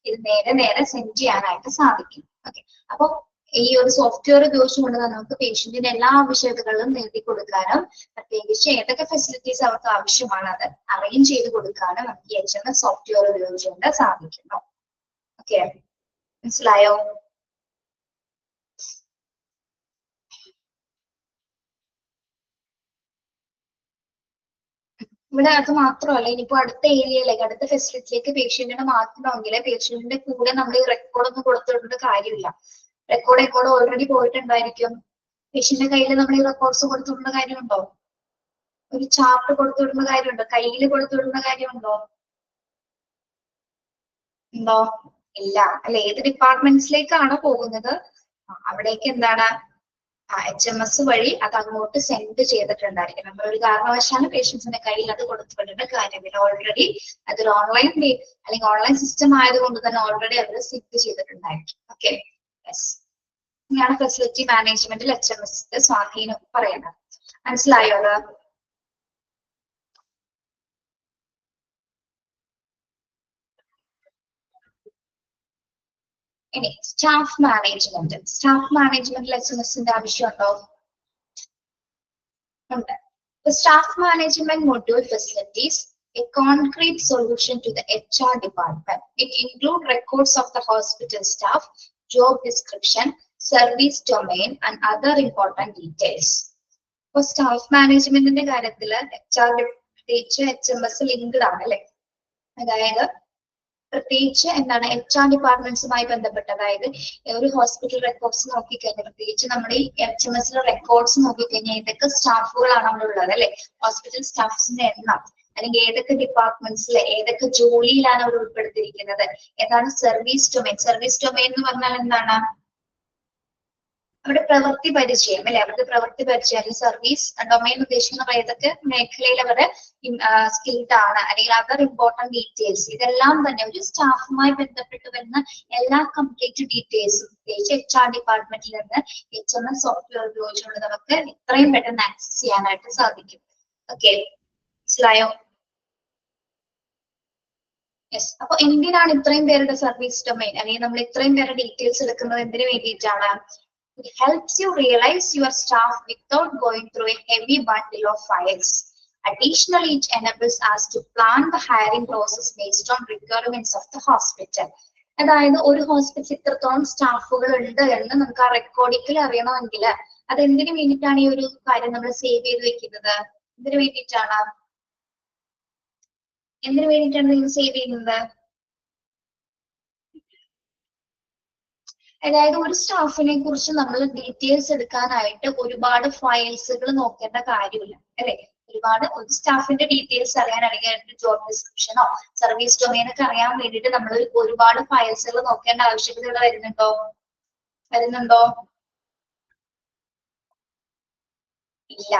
ഇത് നേരെ സെൻഡ് ചെയ്യാനായിട്ട് സാധിക്കും. ഓക്കെ, അപ്പൊ ഈ ഒരു സോഫ്റ്റ്വെയർ ഉപയോഗിച്ചുകൊണ്ട് നമുക്ക് പേഷ്യന്റിന്റെ എല്ലാ ആവശ്യകതകളും നേടി കൊടുക്കാനും പ്രത്യേകിച്ച് ഏതൊക്കെ ഫെസിലിറ്റീസ് അവർക്ക് ആവശ്യമാണ് അത് അറേഞ്ച് ചെയ്ത് കൊടുക്കാനും നമുക്ക് ഈ HMS സോഫ്റ്റ്വെയർ ഉപയോഗിച്ചുകൊണ്ട് സാധിക്കുന്നു. ഓക്കെ, മനസ്സിലായോ? ഇവിടെ അത് മാത്രമല്ല, ഇനിയിപ്പോ അടുത്ത ഏരിയയിലേക്ക് അടുത്ത ഫെസിലിറ്റിയിലേക്ക് പേഷ്യന്റിനെ മാറ്റണമെങ്കിൽ പേഷ്യന്റിന്റെ കൂടെ നമ്മൾ ഈ റെക്കോർഡ് ഒന്നും കൊടുത്തിടേണ്ട കാര്യമില്ല. Record already പോയിട്ടുണ്ടായിരിക്കും. പേഷ്യന്റിന്റെ കയ്യിൽ നമ്മൾ ഈ റെക്കോർഡ്സ് കൊടുത്തിടുന്ന കാര്യമുണ്ടോ? ഒരു ചാർട്ട് കൊടുത്തിടുന്ന കാര്യമുണ്ടോ? കയ്യിൽ കൊടുത്തിടുന്ന കാര്യമുണ്ടോ? ഉണ്ടോ? ഇല്ല അല്ലെ? ഏത് ഡിപ്പാർട്ട്മെന്റ്സിലേക്കാണ് പോകുന്നത് അവിടേക്ക് എന്താണ് HMS വഴി അത് അങ്ങോട്ട് സെൻഡ് ചെയ്തിട്ടുണ്ടായിരിക്കും. നമ്മൾ ഒരു കാരണവശാലും പേഷ്യൻസിന്റെ കയ്യിൽ അത് കൊടുത്തിടേണ്ട കാര്യമില്ല. ഓൾറെഡി അതൊരു ഓൺലൈൻ അല്ലെങ്കിൽ ഓൺലൈൻ സിസ്റ്റം ആയതുകൊണ്ട് തന്നെ ഓൾറെഡി അവർ സെറ്റ് ചെയ്തിട്ടുണ്ടായിരിക്കും. ഓക്കെ, യെസ്, ഇങ്ങനെയാണ് ഫെസിലിറ്റി മാനേജ്മെന്റിൽ HMSന്റെ സ്വാധീനം പറയുന്നത്. മനസ്സിലായോ അത്? ഇനി സ്റ്റാഫ് മാനേജ്മെന്റിൽ HMSന്റെ ആവശ്യമുണ്ടോ? ഉണ്ട്. The staff management module facilities a concrete solution to the HR department. It includes records of the hospital staff, job description, service domain, and other important details. For staff managementന്റെ കാര്യത്തിൽ HR പ്രത്യേകിച്ച് HMS linked ആണ് അല്ലെ? അതായത് പ്രത്യേകിച്ച് എന്താണ് HR ഡിപ്പാർട്ട്മെന്റ്സുമായി ബന്ധപ്പെട്ട്, അതായത് ഒരു ഹോസ്പിറ്റൽ റെക്കോർഡ്സ് നോക്കിക്കഴിഞ്ഞാൽ പ്രത്യേകിച്ച് നമ്മുടെ ഈ HMSലെ റെക്കോർഡ്സ് നോക്കിക്കഴിഞ്ഞാൽ ഏതൊക്കെ സ്റ്റാഫുകളാണ് അവിടെ ഉള്ളത് അല്ലെ? ഹോസ്പിറ്റൽ സ്റ്റാഫ്സിന്റെ എണ്ണം അല്ലെങ്കിൽ ഏതൊക്കെ ഡിപ്പാർട്ട്മെന്റ്സിലെ ഏതൊക്കെ ജോലിയിലാണ് അവർ ഉൾപ്പെടുത്തിയിരിക്കുന്നത്, ഏതാണ് സർവീസ് ഡൊമൈൻ എന്ന് പറഞ്ഞാൽ എന്താണ്? അവരുടെ പ്രവൃത്തി പരിചയം അല്ലെ? അവരുടെ പ്രവൃത്തി പരിചയം അല്ലെങ്കിൽ സർവീസ് ഡൊമൈൻ ഉദ്ദേശിക്കുന്ന ഏതൊക്കെ മേഖലയിൽ അവരുടെ സ്കിൽഡ് ആണ് അല്ലെങ്കിൽ അതർ ഇമ്പോർട്ടന്റ് ഡീറ്റെയിൽസ്, ഇതെല്ലാം തന്നെ ഒരു സ്റ്റാഫുമായി ബന്ധപ്പെട്ട് വരുന്ന എല്ലാ കംപ്ലീറ്റ് ഡീറ്റെയിൽസും പ്രത്യേകിച്ച് HR ഡിപ്പാർട്ട്മെന്റിൽ നിന്ന് HMS സോഫ്റ്റ്വെയർ ഉപയോഗിച്ചുകൊണ്ട് നമുക്ക് എത്രയും പെട്ടെന്ന് ആക്സസ് ചെയ്യാനായിട്ട് സാധിക്കും. ഓക്കെ, മനസ്സിലായോ? യെസ്, അപ്പൊ എന്തിനാണ് ഇത്രയും പേരുടെ സർവീസ് ഡൊമൈൻ അല്ലെങ്കിൽ നമ്മൾ ഇത്രയും പേരുടെ ഡീറ്റെയിൽസ് എടുക്കുന്നത് എന്തിനു വേണ്ടിയിട്ടാണ്? It helps you realize your staff without going through a heavy bundle of files. Additionally, it enables us to plan the hiring process based on requirements of the hospital. അതായത് ഒരു hospital ഇത്രത്തോളം സ്റ്റാഫുകൾ ഉണ്ട് എന്ന് നമുക്ക് ആ റെക്കോർഡിൽ അറിയണമെങ്കിൽ അത് എന്തിനു വേണ്ടിയിട്ടാണ് ഈ ഒരു കാര്യം നമ്മൾ സേവ് ചെയ്ത് വെക്കുന്നത്? എന്തിനു വേണ്ടിയിട്ടാണ് നിങ്ങൾ സേവ് ചെയ്യുന്നത്? അതായത് ഒരു സ്റ്റാഫിനെ കുറിച്ച് നമ്മൾ ഡീറ്റെയിൽസ് എടുക്കാനായിട്ട് ഒരുപാട് ഫയൽസുകൾ നോക്കേണ്ട കാര്യമില്ല അല്ലെ? ഒരു സ്റ്റാഫിന്റെ ഡീറ്റെയിൽസ് അറിയാൻ അല്ലെങ്കിൽ ജോബ് ഡിസ്ക്രിപ്ഷനോ സർവീസ് ഡൊമൈൻ ഒക്കെ അറിയാൻ വേണ്ടിയിട്ട് നമ്മൾ ഒരുപാട് ഫയൽസുകൾ നോക്കേണ്ട ആവശ്യകതകൾ വരുന്നുണ്ടോ? ഇല്ല.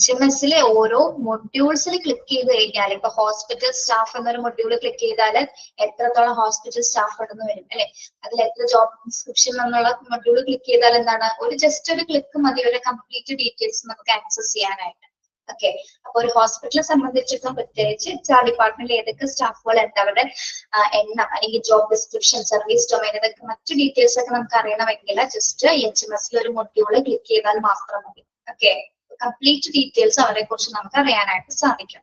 HMSലെ ഓരോ മൊഡ്യൂൾസിൽ ക്ലിക്ക് ചെയ്ത് കഴിഞ്ഞാൽ ഇപ്പൊ ഹോസ്പിറ്റൽ സ്റ്റാഫ് എന്നൊരു മൊഡ്യൂൾ ക്ലിക്ക് ചെയ്താൽ എത്രത്തോളം ഹോസ്പിറ്റൽ സ്റ്റാഫ് ഉണ്ടെന്ന് വരും അല്ലെ? അതിൽ എത്ര ജോബ് ഡിസ്ക്രിപ്ഷൻ എന്നുള്ള മൊഡ്യൂൾ ക്ലിക്ക് ചെയ്താൽ എന്താണ് ജസ്റ്റ് ഒരു ക്ലിക്ക് മതി ഒരു കംപ്ലീറ്റ് ഡീറ്റെയിൽസ് നമുക്ക് ആക്സസ് ചെയ്യാനായിട്ട്. ഓക്കെ, അപ്പൊ ഒരു ഹോസ്പിറ്റലിനെ സംബന്ധിച്ചിടത്തോളം പ്രത്യേകിച്ച് HR ഡിപ്പാർട്ട്മെന്റിൽ ഏതൊക്കെ സ്റ്റാഫുകൾ ഉണ്ട്, അവരുടെ എണ്ണം അല്ലെങ്കിൽ ജോബ് ഡിസ്ക്രിപ്ഷൻ, സർവീസ് ഡൊമൈൻ, ഇതൊക്കെ മറ്റു ഡീറ്റെയിൽസ് ഒക്കെ നമുക്ക് അറിയണമെങ്കിൽ ജസ്റ്റ് HMSലെ ഒരു മൊഡ്യൂള് ക്ലിക്ക് ചെയ്താൽ മാത്രം മതി. ഓക്കെ, കംപ്ലീറ്റ് ഡീറ്റെയിൽസ് അവരെ കുറിച്ച് നമുക്ക് അറിയാനായിട്ട് സാധിക്കും.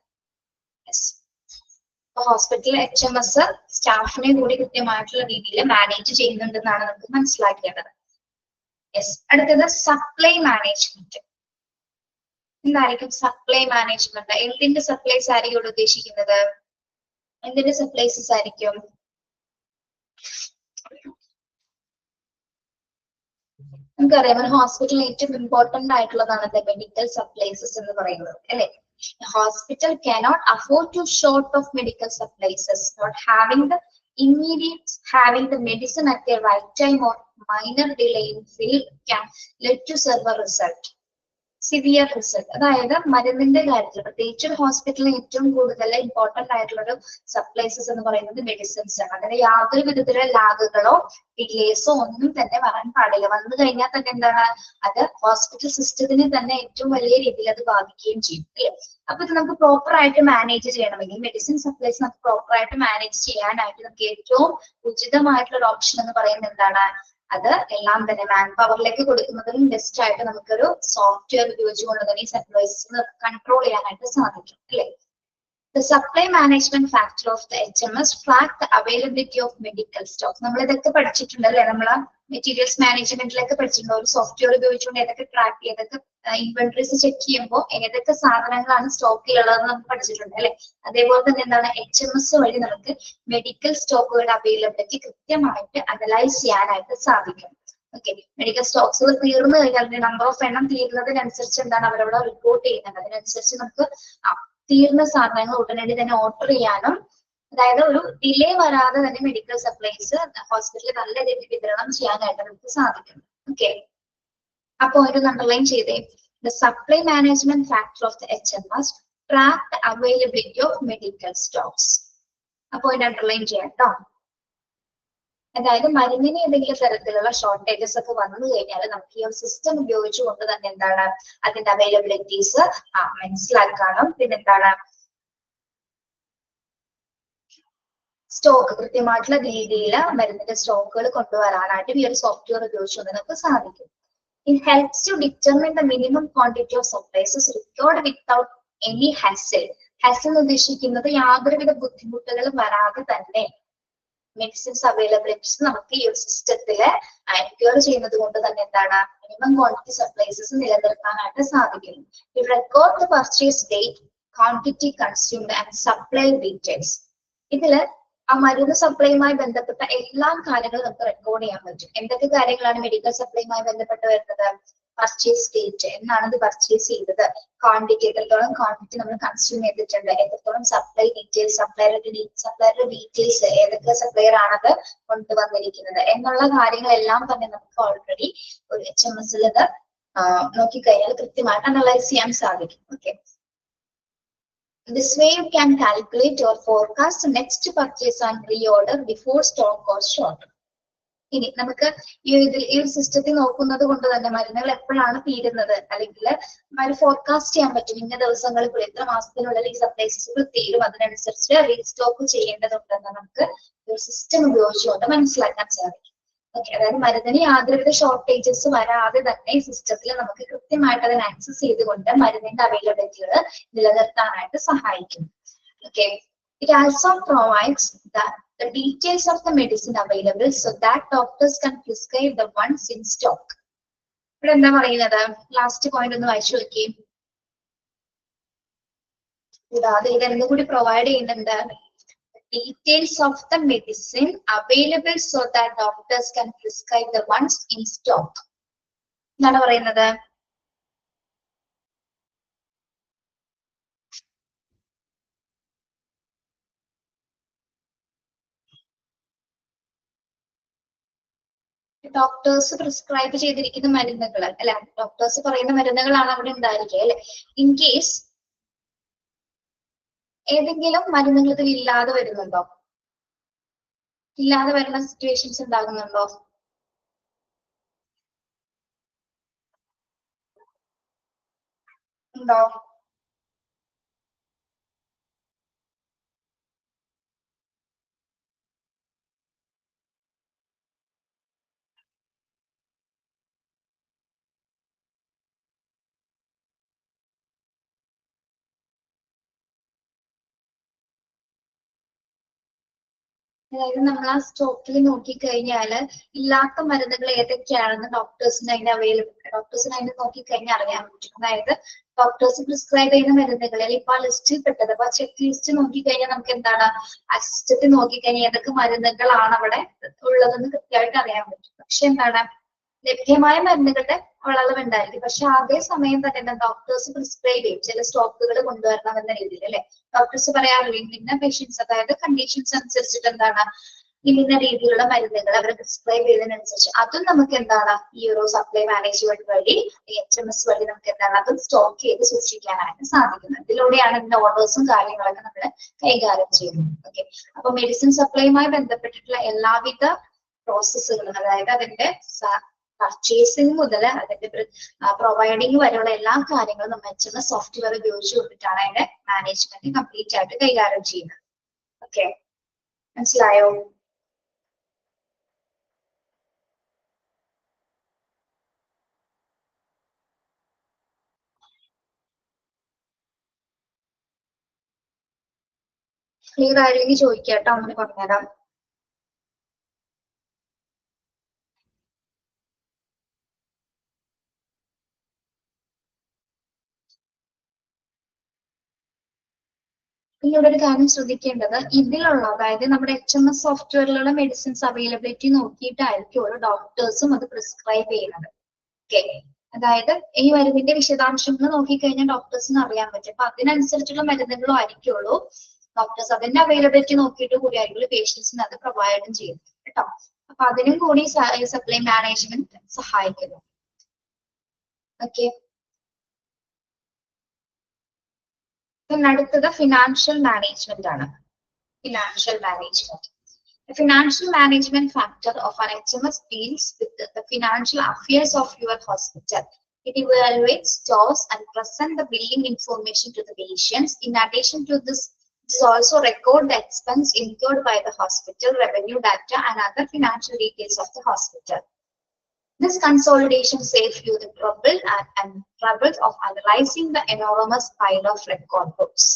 ഹോസ്പിറ്റൽ HMS സ്റ്റാഫിനെ കൂടി കൃത്യമായിട്ടുള്ള രീതിയിൽ മാനേജ് ചെയ്യുന്നുണ്ടെന്നാണ് നമുക്ക് മനസ്സിലാക്കേണ്ടത്. അടുത്തത് സപ്ലൈ മാനേജ്മെന്റ്. എന്തായിരിക്കും സപ്ലൈ മാനേജ്മെന്റ്? എന്തിന്റെ സപ്ലൈസ് ആയിരിക്കും ഇവിടെ ഉദ്ദേശിക്കുന്നത്? എന്തിന്റെ സപ്ലൈസസ് ആയിരിക്കും? നമുക്കറിയാം ഒരു ഹോസ്പിറ്റലിൽ ഏറ്റവും ഇമ്പോർട്ടന്റ് ആയിട്ടുള്ളതാണ് മെഡിക്കൽ സപ്ലൈസസ് എന്ന് പറയുന്നത് അല്ലെ? Hospital cannot afford to short of medical supplies. Not having the Immediate having the medicine at the right time or minor delay in fill can lead to severe result. Severe result. അതായത് മരുന്നിന്റെ കാര്യത്തിൽ പ്രത്യേകിച്ച് ഒരു ഹോസ്പിറ്റലിൽ ഏറ്റവും കൂടുതൽ important ആയിട്ടുള്ള ഒരു സപ്ലൈസസ് എന്ന് പറയുന്നത് മെഡിസിൻസ് ആണ്. അതിന് യാതൊരു വിധത്തിലുള്ള ലാഗുകളോ ഡിലേസോ ഒന്നും തന്നെ വരാൻ പാടില്ല. വന്നു കഴിഞ്ഞാൽ തന്നെ എന്താണ്, അത് ഹോസ്പിറ്റൽ സിസ്റ്റത്തിനെ തന്നെ ഏറ്റവും വലിയ രീതിയിൽ അത് ബാധിക്കുകയും ചെയ്യും അല്ലേ. അപ്പൊ ഇത് നമുക്ക് പ്രോപ്പർ ആയിട്ട് മാനേജ് ചെയ്യണമെങ്കിൽ മെഡിസിൻ സപ്ലൈസ് നമുക്ക് പ്രോപ്പർ ആയിട്ട് മാനേജ് ചെയ്യാനായിട്ട് നമുക്ക് ഏറ്റവും ഉചിതമായിട്ടുള്ള ഒരു ഓപ്ഷൻ എന്ന് പറയുന്നത് എന്താണ്, അത് എല്ലാം തന്നെ മാൻ പവറിലേക്ക് കൊടുക്കുന്നതിനും ബെസ്റ്റ് ആയിട്ട് നമുക്കൊരു സോഫ്റ്റ്വെയർ ഉപയോഗിച്ചുകൊണ്ട് തന്നെ ഈ സപ്ലൈസ് കൺട്രോൾ ചെയ്യാനായിട്ട് സാധിക്കും അല്ലേ. The supply management factor of the HMS track the availability of medical stocks. നമ്മൾ ഇതൊക്കെ പഠിച്ചിട്ടുണ്ട് അല്ലെ, നമ്മള് മെറ്റീരിയൽസ് മാനേജ്മെന്റിലൊക്കെ പഠിച്ചിട്ടുണ്ട്. ഒരു സോഫ്റ്റ്വെയർ ഉപയോഗിച്ചുകൊണ്ട് ഏതൊക്കെ ട്രാക്ക് ചെയ്തൊക്കെ ഇൻവെന്ററീസ് ചെക്ക് ചെയ്യുമ്പോൾ ഏതൊക്കെ സാധനങ്ങളാണ് സ്റ്റോക്കിലുള്ളതെന്ന് നമുക്ക് പഠിച്ചിട്ടുണ്ട് അല്ലെ. അതേപോലെ തന്നെ എന്താണ്, HMS വഴി നമുക്ക് മെഡിക്കൽ സ്റ്റോക്കുകളുടെ അവൈലബിലിറ്റി കൃത്യമായിട്ട് അനലൈസ് ചെയ്യാനായിട്ട് സാധിക്കും. ഓക്കെ, മെഡിക്കൽ സ്റ്റോക്സുകൾ തീർന്നു കഴിഞ്ഞാൽ അതിന്റെ നമ്പർ ഓഫ് എണ്ണം തീരുന്നതിനനുസരിച്ച് എന്താണ് അവരവിടെ റിപ്പോർട്ട് ചെയ്യുന്നത്. അതിനനുസരിച്ച് നമുക്ക് തീർന്ന സാധനങ്ങൾ ഉടനടി തന്നെ ഓർഡർ ചെയ്യാനും, അതായത് ഒരു ഡിലേ വരാതെ തന്നെ മെഡിക്കൽ സപ്ലൈസ് ഹോസ്പിറ്റലിൽ നല്ല രീതിയിൽ വിതരണം ചെയ്യാനായിട്ട് നമുക്ക് സാധിക്കും. ഓക്കെ, അപ്പൊ ഒരു അണ്ടർലൈൻ ചെയ്തേ, the supply management factor of the HMS track the availability of medical stocks. അപ്പൊ ഒരു അണ്ടർലൈൻ ചെയ്യാം കേട്ടോ. അതായത് മരുന്നിന് ഏതെങ്കിലും തരത്തിലുള്ള ഷോർട്ടേജസ് ഒക്കെ വന്നു കഴിഞ്ഞാൽ നമുക്ക് ഈ ഒരു സിസ്റ്റം ഉപയോഗിച്ചുകൊണ്ട് തന്നെ എന്താണ് അതിന്റെ അവൈലബിലിറ്റീസ് മനസ്സിലാക്കാനും, പിന്നെന്താണ് സ്റ്റോക്ക് കൃത്യമായിട്ടുള്ള രീതിയിൽ മരുന്നിന്റെ സ്റ്റോക്കുകൾ കൊണ്ടുവരാനായിട്ടും ഈ ഒരു സോഫ്റ്റ്വെയർ ഉപയോഗിച്ചുകൊണ്ട് നമുക്ക് സാധിക്കും. It helps to determine the minimum quantity of supplies required without any hassle. Hassle ഉദ്ദേശിക്കുന്നത് യാതൊരുവിധ ബുദ്ധിമുട്ടുകളും വരാതെ തന്നെ മെഡിസിൻസ് അവൈലബിലിറ്റീസ് നമുക്ക് ഈ ഒരു സിസ്റ്റത്തില് എൻക്വയർ ചെയ്യുന്നത് കൊണ്ട് തന്നെ എന്താണ് മിനിമം ക്വാണ്ടിറ്റി സപ്ലൈസസ് നിലനിർത്താനായിട്ട് സാധിക്കുന്നു. You record the purchase date, quantity consumed and supply details. ഇതില് ആ മരുന്ന് സപ്ലൈയുമായി ബന്ധപ്പെട്ട എല്ലാ കാര്യങ്ങളും നമുക്ക് റെക്കോർഡ് ചെയ്യാൻ പറ്റും. എന്തൊക്കെ കാര്യങ്ങളാണ് മെഡിക്കൽ സപ്ലൈയുമായി ബന്ധപ്പെട്ട് വരുന്നത്, പർച്ചേസ് ഡേറ്റ്, എന്നാണ് ഇത് പർച്ചേസ് ചെയ്തത്, ക്വാണ്ടിറ്റി എത്രത്തോളം ക്വാണ്ടിറ്റി നമ്മൾ കൺസ്യൂം ചെയ്തിട്ടുണ്ട്, എത്രത്തോളം സപ്ലൈ ഡീറ്റെയിൽസ്, സപ്ലൈയുടെ ഡീറ്റെയിൽസ്, ഏതൊക്കെ സപ്ലയർ ആണത് കൊണ്ടുവന്നിരിക്കുന്നത് എന്നുള്ള കാര്യങ്ങളെല്ലാം തന്നെ നമുക്ക് ഓൾറെഡി ഒരു HMS ഇത് നോക്കിക്കഴിഞ്ഞാൽ കൃത്യമായിട്ട് അനലൈസ് ചെയ്യാൻ സാധിക്കും. Okay, this way you can calculate or forecast the next purchase and reorder before stock or short. ഇനി നമുക്ക് ഈ ഒരു സിസ്റ്റത്തിൽ നോക്കുന്നത് കൊണ്ട് തന്നെ മരുന്നുകൾ എപ്പോഴാണ് തീരുന്നത് അല്ലെങ്കിൽ ഫോർകാസ്റ്റ് ചെയ്യാൻ പറ്റും. ഇന്ന ദിവസങ്ങളിൽ എത്ര മാസത്തിനുള്ളിൽ ഈ സപ്ലൈസുകൾ തീരും, അതിനനുസരിച്ച് റീസ്റ്റോക്ക് ചെയ്യേണ്ടതുണ്ടെന്ന് നമുക്ക് ഒരു സിസ്റ്റം ഉപയോഗിച്ചുകൊണ്ട് മനസ്സിലാക്കാൻ സാധിക്കും. ഓക്കെ, അതായത് മരുന്നിന് യാതൊരുവിധ ഷോർട്ടേജസ് വരാതെ തന്നെ സിസ്റ്റത്തിൽ നമുക്ക് കൃത്യമായിട്ട് അതിനെ ആക്സസ് ചെയ്തുകൊണ്ട് മരുന്നിന്റെ അവൈലബിലിറ്റികൾ നിലനിർത്താനായിട്ട് സഹായിക്കും. Okay, it also provides the details of the medicine available so that doctors can prescribe the ones in stock. ഇവിടെ എന്താ പറയുന്നത്, ലാസ്റ്റ് പോയിന്റ് ഒന്ന് വായിച്ചു നോക്കി. കൂടാതെ ഇതെന്തും കൂടി പ്രൊവൈഡ് ചെയ്യുന്നുണ്ട്, details of the medicine available so that doctors can prescribe the ones in stock. എന്താണ് പറയുന്നത്, ഡോക്ടേഴ്സ് പ്രിസ്ക്രൈബ് ചെയ്തിരിക്കുന്ന മരുന്നുകൾ അല്ലെ, ഡോക്ടേഴ്സ് പറയുന്ന മരുന്നുകളാണ് അവിടെ ഉണ്ടായിരിക്കുക അല്ലെ. ഇൻ കേസ് ഏതെങ്കിലും മരുന്നുകൾ ഇതിൽ ഇല്ലാതെ വരുന്നുണ്ടോ, ഇല്ലാതെ വരുന്ന സിറ്റുവേഷൻസ് ഉണ്ടാകുന്നുണ്ടോ? ഉണ്ടോ? അതായത് നമ്മൾ ആ സ്റ്റോക്കിൽ നോക്കിക്കഴിഞ്ഞാല് ഇല്ലാത്ത മരുന്നുകൾ ഏതൊക്കെയാണെന്ന് ഡോക്ടേഴ്സിന് അതിന്റെ നോക്കിക്കഴിഞ്ഞാൽ അറിയാൻ പറ്റും. അതായത് ഡോക്ടേഴ്സ് പ്രിസ്ക്രൈബ് ചെയ്യുന്ന മരുന്നുകളിൽ ഇപ്പൊ ആ ലിസ്റ്റിൽ പെട്ടത്, അപ്പൊ ആ ചെക്ക് ലിസ്റ്റ് നോക്കിക്കഴിഞ്ഞാൽ നമുക്ക് എന്താണ് ആ സിസ്റ്റത്തിൽ നോക്കിക്കഴിഞ്ഞാൽ ഏതൊക്കെ മരുന്നുകളാണ് അവിടെ ഉള്ളതെന്ന് കൃത്യമായിട്ട് അറിയാൻ പറ്റും. പക്ഷെ എന്താണ് ലഭ്യമായ മരുന്നുകളുടെ അളവ് ഉണ്ടായിരിക്കും, പക്ഷെ അതേ സമയം തന്നെ എന്താ ഡോക്ടേഴ്സ് പ്രിസ്ക്രൈബ് ചെയ്യും ചില സ്റ്റോക്കുകൾ കൊണ്ടുവരണം എന്ന രീതിയിൽ അല്ലെ. ഡോക്ടേഴ്സ് പറയാറില്ല ഇന്ന പേഷ്യൻസ്, അതായത് കണ്ടീഷൻസ് അനുസരിച്ചിട്ട് എന്താണ് ഇന്ന രീതിയിലുള്ള മരുന്നുകൾ അവർ പ്രിസ്ക്രൈബ് ചെയ്തതിനനുസരിച്ച് അതും നമുക്ക് എന്താണ് ഈ ഒരു സപ്ലൈ മാനേജ്മെന്റ് വഴി HMS വഴി നമുക്ക് എന്താണ് അതും സ്റ്റോക്ക് ചെയ്ത് സൂക്ഷിക്കാനായിട്ട് സാധിക്കുന്നത്. ഇതിലൂടെയാണ് ഇതിന്റെ ഓർഡേഴ്സും കാര്യങ്ങളൊക്കെ നമ്മൾ കൈകാര്യം ചെയ്യുന്നത്. ഓക്കെ, അപ്പൊ മെഡിസിൻ സപ്ലൈയുമായി ബന്ധപ്പെട്ടിട്ടുള്ള എല്ലാവിധ പ്രോസസ്സുകളും, അതായത് അതിന്റെ പർച്ചേസിങ് മുതൽ അതിന്റെ പ്രൊവൈഡിങ് വരെയുള്ള എല്ലാ കാര്യങ്ങളും നമ്മൾ HMS സോഫ്റ്റ്വെയർ ഉപയോഗിച്ച് കൊണ്ടിട്ടാണ് അതിന്റെ മാനേജ്മെന്റ് കംപ്ലീറ്റ് ആയിട്ട് കൈകാര്യം ചെയ്യുന്നത്. ഓക്കെ, മനസ്സിലായോ? ക്ലിയർ ആയില്ലെങ്കിൽ ചോദിക്കാട്ടോ, അങ്ങനെ പറഞ്ഞുതരാം. ഇവിടെ ഒരു കാര്യം ശ്രദ്ധിക്കേണ്ടത്, ഇതിലുള്ള അതായത് നമ്മുടെ HMS സോഫ്റ്റ്വെയറിലുള്ള മെഡിസിൻസ് അവൈലബിലിറ്റി നോക്കിയിട്ടായിരിക്കും ഓരോ ഡോക്ടേഴ്സും അത് പ്രിസ്ക്രൈബ് ചെയ്യുന്നത്. ഓക്കെ, അതായത് ഈ മരുന്നിന്റെ വിശദാംശങ്ങൾ നോക്കിക്കഴിഞ്ഞാൽ ഡോക്ടേഴ്സിന് അറിയാൻ പറ്റും. അപ്പൊ അതിനനുസരിച്ചുള്ള മരുന്നുകളും ആയിരിക്കുള്ളൂ ഡോക്ടേഴ്സ് അതിന്റെ അവൈലബിലിറ്റി നോക്കിയിട്ട് കൂടി ആയിരിക്കും പേഷ്യൻസിന് അത് പ്രൊവൈഡും ചെയ്യുന്നത് കേട്ടോ. അപ്പൊ അതിനും കൂടി സപ്ലൈ മാനേജ്മെന്റ് സഹായിക്കുന്നു. ഓക്കെ, അടുത്തത് ഫിനാൻഷ്യൽ മാനേജ്മെന്റ് ആണ്. Financial management. The financial management factor of an HMS deals with the financial affairs of your hospital. It evaluates, stores, and presents the billing information to the patients. In addition to this, it also records the expense incurred by the hospital, revenue data, and other financial details of the hospital. This consolidation saves you the trouble of analyzing the enormous pile of record books.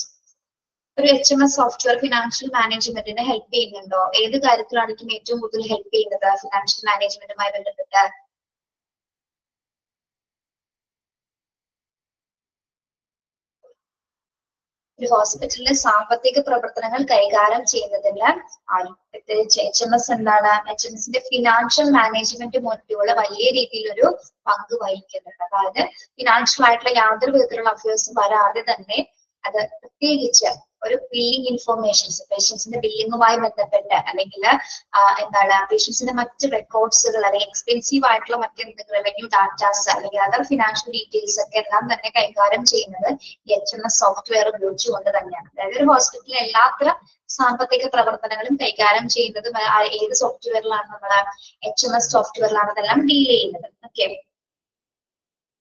ഒരു HMS software financial മാനേജ്മെന്റിനെ help ചെയ്യുന്നുണ്ടോ? ഏത് കാര്യത്തിലായിരിക്കും ഏറ്റവും കൂടുതൽ help ചെയ്യുന്നത് financial മാനേജ്മെന്റുമായി ബന്ധപ്പെട്ട്? ഒരു ഹോസ്പിറ്റലിലെ സാമ്പത്തിക പ്രവർത്തനങ്ങൾ കൈകാര്യം ചെയ്യുന്നതിന് പ്രത്യേകിച്ച് HMS എന്താണ്, HMSന്റെ ഫിനാൻഷ്യൽ മാനേജ്മെന്റ് മൊഡ്യൂള് വലിയ രീതിയിലൊരു പങ്ക് വഹിക്കുന്നുണ്ട്. അതായത് ഫിനാൻഷ്യൽ ആയിട്ടുള്ള യാതൊരു വിധത്തിലുള്ള അഫയേഴ്സും വരാതെ തന്നെ അത് പ്രത്യേകിച്ച് ഒരു ബില്ലിംഗ് ഇൻഫോർമേഷൻസ്, പേഷ്യൻസിന്റെ ബില്ലിങ്ങുമായി ബന്ധപ്പെട്ട് അല്ലെങ്കിൽ എന്താണ് പേഷ്യൻസിന്റെ മറ്റ് റെക്കോർഡ്സുകൾ അല്ലെങ്കിൽ എക്സ്പെൻസീവ് ആയിട്ടുള്ള മറ്റെന്തെങ്കിലും റവന്യൂ ഡാറ്റാസ് അല്ലെങ്കിൽ അതർ ഫിനാൻഷ്യൽ ഡീറ്റെയിൽസ് ഒക്കെ എല്ലാം തന്നെ കൈകാര്യം ചെയ്യുന്നത് HMS സോഫ്റ്റ്വെയർ ഉപയോഗിച്ചുകൊണ്ട് തന്നെയാണ്. അതായത് ഒരു ഹോസ്പിറ്റലിലെ എല്ലാത്തരം സാമ്പത്തിക പ്രവർത്തനങ്ങളും കൈകാര്യം ചെയ്യുന്നത് ഏത് സോഫ്റ്റ്വെയറിലാണ്, നമ്മള് HMS സോഫ്റ്റ്വെയറിലാണ് അതെല്ലാം ഡീൽ ചെയ്യുന്നത്. ഓക്കെ,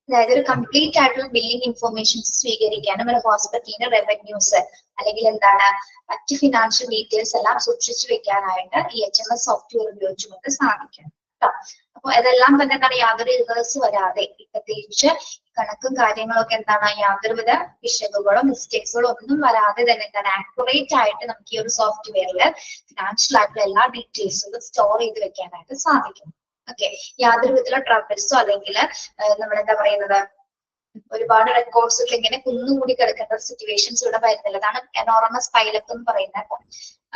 അതായത് ഒരു കംപ്ലീറ്റ് ആയിട്ടുള്ള ബില്ലിംഗ് ഇൻഫോർമേഷൻസ് സ്വീകരിക്കാനും ഒരു ഹോസ്പിറ്റലിന്റെ റവന്യൂസ് അല്ലെങ്കിൽ എന്താണ് മറ്റ് ഫിനാൻഷ്യൽ ഡീറ്റെയിൽസ് എല്ലാം സൂക്ഷിച്ചു വെക്കാനായിട്ട് ഈ HMS സോഫ്റ്റ്വെയർ ഉപയോഗിച്ചുകൊണ്ട് സാധിക്കും കേട്ടോ. അപ്പൊ ഇതെല്ലാം തന്നെ എന്താണ് യാതൊരു എറേഴ്സ് വരാതെ, പ്രത്യേകിച്ച് കണക്കും കാര്യങ്ങളൊക്കെ എന്താണ് യാതൊരുവിധ പിശകുകളോ മിസ്റ്റേക്സുകളോ ഒന്നും വരാതെ തന്നെ എന്താണ് ആക്യുറേറ്റ് ആയിട്ട് നമുക്ക് ഈ ഒരു സോഫ്റ്റ്വെയറിൽ ഫിനാൻഷ്യൽ ആയിട്ടുള്ള എല്ലാ ഡീറ്റെയിൽസും സ്റ്റോർ ചെയ്ത് വെക്കാനായിട്ട് സാധിക്കും. ഓക്കെ, യാതൊരു വിധത്തിലുള്ള ട്രബിൾസോ അല്ലെങ്കിൽ നമ്മളെന്താ പറയുന്നത് ഒരുപാട് റെക്കോർഡ്സുകൾ ഇങ്ങനെ കുന്നുകൂടി കിടക്കേണ്ട സിറ്റുവേഷൻസ് ഇവിടെ വരുന്നില്ല. അതാണ് എനോറമസ് പൈലപ്പ് എന്ന് പറയുന്നത്.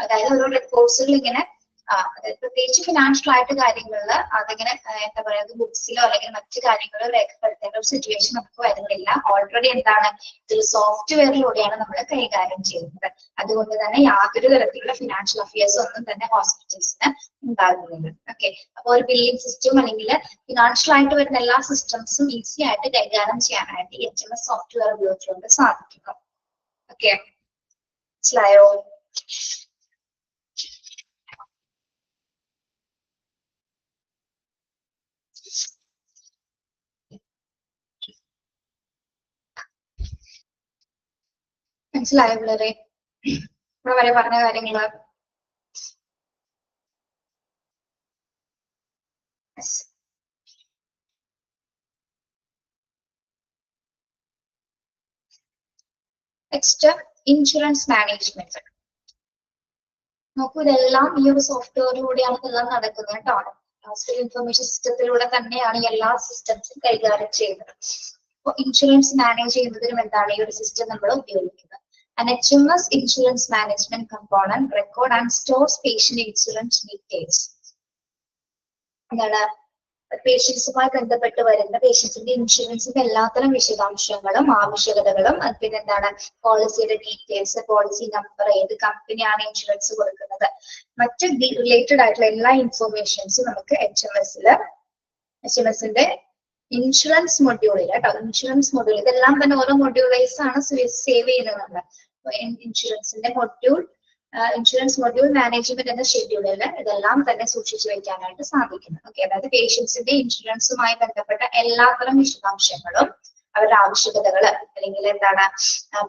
അതായത് ഓരോ റെക്കോർഡ്സുകൾ ഇങ്ങനെ അതായത് പ്രത്യേകിച്ച് ഫിനാൻഷ്യൽ ആയിട്ട് കാര്യങ്ങളിൽ അതിങ്ങനെ എന്താ പറയുക ബുക്സിലോ അല്ലെങ്കിൽ മറ്റു കാര്യങ്ങളോ രേഖപ്പെടുത്തേണ്ട ഒരു സിറ്റുവേഷൻ നമുക്ക് വരുന്നില്ല. ഓൾറെഡി എന്താണ് ഇതിൽ സോഫ്റ്റ്വെയറിലൂടെയാണ് നമ്മൾ കൈകാര്യം ചെയ്യുന്നത്. അതുകൊണ്ട് തന്നെ യാതൊരു തരത്തിലുള്ള ഫിനാൻഷ്യൽ അഫയേഴ്സ് ഒന്നും തന്നെ ഹോസ്പിറ്റൽസിന് ഉണ്ടാകുന്നില്ല. ഓക്കെ, അപ്പോൾ ഒരു ബില്ലിംഗ് സിസ്റ്റം അല്ലെങ്കിൽ ഫിനാൻഷ്യൽ ആയിട്ട് വരുന്ന എല്ലാ സിസ്റ്റംസും ഈസി ആയിട്ട് കൈകാര്യം ചെയ്യാനായിട്ട് HMS സോഫ്റ്റ്വെയർ ഉപയോഗിച്ചുകൊണ്ട് സാധിക്കും. ഓക്കെ, മനസ്സിലായോ? മനസ്സിലായോ പിള്ളേരെ? ഇവിടെ വരെ പറഞ്ഞ കാര്യങ്ങള് നെക്സ്റ്റ് ഇൻഷുറൻസ് മാനേജ്മെന്റ്. നോക്കൂ, ഇതെല്ലാം ഈ ഒരു സോഫ്റ്റ്വെയറിലൂടെയാണ് ഇതെല്ലാം നടക്കുന്നത് കേട്ടോ. ഹോസ്പിറ്റൽ ഇൻഫർമേഷൻ സിസ്റ്റത്തിലൂടെ തന്നെയാണ് എല്ലാ സിസ്റ്റംസും കൈകാര്യം ചെയ്യുന്നത്. അപ്പോൾ ഇൻഷുറൻസ് മാനേജ് ചെയ്യുന്നതിനും എന്താണ് ഈ ഒരു സിസ്റ്റം നമ്മൾ ഉപയോഗിക്കുന്നത്. An HMS insurance management component record and stores patient insurance details. എന്താണ് പേഷ്യൻസുമായി ബന്ധപ്പെട്ട് വരുന്ന പേഷ്യൻസിന്റെ ഇൻഷുറൻസിന്റെ എല്ലാത്തരം വിശദാംശങ്ങളും ആവശ്യകതകളും പിന്നെ എന്താണ് പോളിസിയുടെ ഡീറ്റെയിൽസ്, പോളിസി നമ്പർ, ഏത് കമ്പനിയാണ് ഇൻഷുറൻസ് കൊടുക്കുന്നത്, മറ്റ് റിലേറ്റഡ് ആയിട്ടുള്ള എല്ലാ ഇൻഫോർമേഷൻസും നമുക്ക് HMSന്റെ ഇൻഷുറൻസ് മൊഡ്യൂളിൽ കേട്ടോ. ഇൻഷുറൻസ് മൊഡ്യൂൾ ഇതെല്ലാം തന്നെ ഓരോ മൊഡ്യൂൾ വൈസ് ആണ് സേവ് ചെയ്യുന്നത് നമ്മൾ. ഇൻഷുറൻസിന്റെ മൊഡ്യൂൾ, ഇൻഷുറൻസ് മൊഡ്യൂൾ മാനേജ്മെന്റ് എന്ന ഷെഡ്യൂളിൽ ഇതെല്ലാം തന്നെ സൂക്ഷിച്ചു വെക്കാനായിട്ട് സാധിക്കുന്നു. ഓക്കെ, അതായത് പേഷ്യൻസിന്റെ ഇൻഷുറൻസുമായി ബന്ധപ്പെട്ട എല്ലാത്തരം വിശദാംശങ്ങളും അവരുടെ ആവശ്യകതകൾ അല്ലെങ്കിൽ എന്താണ്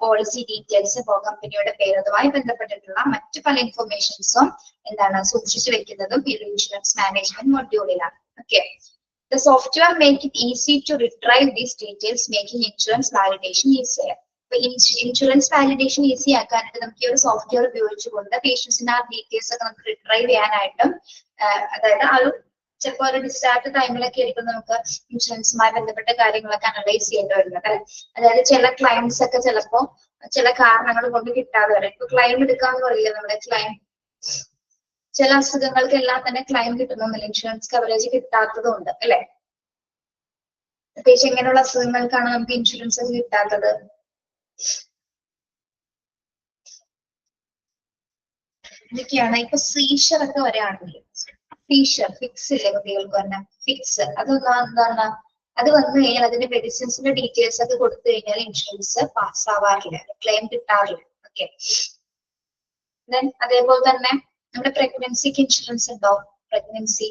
പോളിസി ഡീറ്റെയിൽസ്, കമ്പനിയുടെ പേര്, അതുമായി ബന്ധപ്പെട്ടിട്ടുള്ള മറ്റു പല ഇൻഫർമേഷൻസും എന്താണ് സൂക്ഷിച്ചു വെക്കുന്നതും ഈ ഇൻഷുറൻസ് മാനേജ്മെന്റ് മൊഡ്യൂളിലാണ്. Okay, the software make it easy to retrieve these details, making insurance validation easier. Insurance validation easy ആക്കാനായിട്ട് നമുക്ക് ഈ ഒരു സോഫ്റ്റ്വെയർ ഉപയോഗിച്ചുകൊണ്ട് പേഷ്യൻസിന്റെ ആ ഡീറ്റെയിൽസ് ഒക്കെ നമുക്ക് റിട്രൈവ് ചെയ്യാനായിട്ടും, അതായത് ആ ഒരു ചിലപ്പോൾ ഒരു ഡിസ്ചാർജ് ടൈമിലൊക്കെ ആയിരിക്കും നമുക്ക് ഇൻഷുറൻസുമായി ബന്ധപ്പെട്ട കാര്യങ്ങളൊക്കെ അനലൈസ് ചെയ്യേണ്ടി വരുന്നത്. അതായത് ചില ക്ലൈംസ് ഒക്കെ ചിലപ്പോൾ ചില കാരണങ്ങൾ കൊണ്ട് കിട്ടാതെ വരും. ഇപ്പൊ ക്ലൈം എടുക്കാന്ന് പറയില്ല, നമ്മുടെ ക്ലൈം ചില അസുഖങ്ങൾക്കെല്ലാം തന്നെ ക്ലൈം കിട്ടുന്നില്ല, ഇൻഷുറൻസ് കവറേജ് കിട്ടാത്തതും ഉണ്ട് അല്ലെ. പ്രത്യേകിച്ച് എങ്ങനെയുള്ള അസുഖങ്ങൾക്കാണ് നമുക്ക് ഇൻഷുറൻസ് കിട്ടാത്തത്? ഇതൊക്കെയാണ്. ഇപ്പൊ സീഷർ ഒക്കെ വരികയാണെങ്കിൽ, സീഷർ ഫിക്സ് ഇല്ലേ കുട്ടികൾക്ക് തന്നെ, ഫിക്സ് അത് എന്താണ്, അത് വന്നു കഴിഞ്ഞാൽ അതിന്റെ മെഡിസിൻസിന്റെ ഡീറ്റെയിൽസ് ഒക്കെ കൊടുത്തു കഴിഞ്ഞാൽ ഇൻഷുറൻസ് പാസ്സാവാറില്ല, ക്ലെയിം കിട്ടാറില്ല. ഓക്കെ, അതേപോലെ തന്നെ നമ്മുടെ പ്രഗ്നൻസിക്ക് ഇൻഷുറൻസ് ഉണ്ടോ? പ്രഗ്നൻസി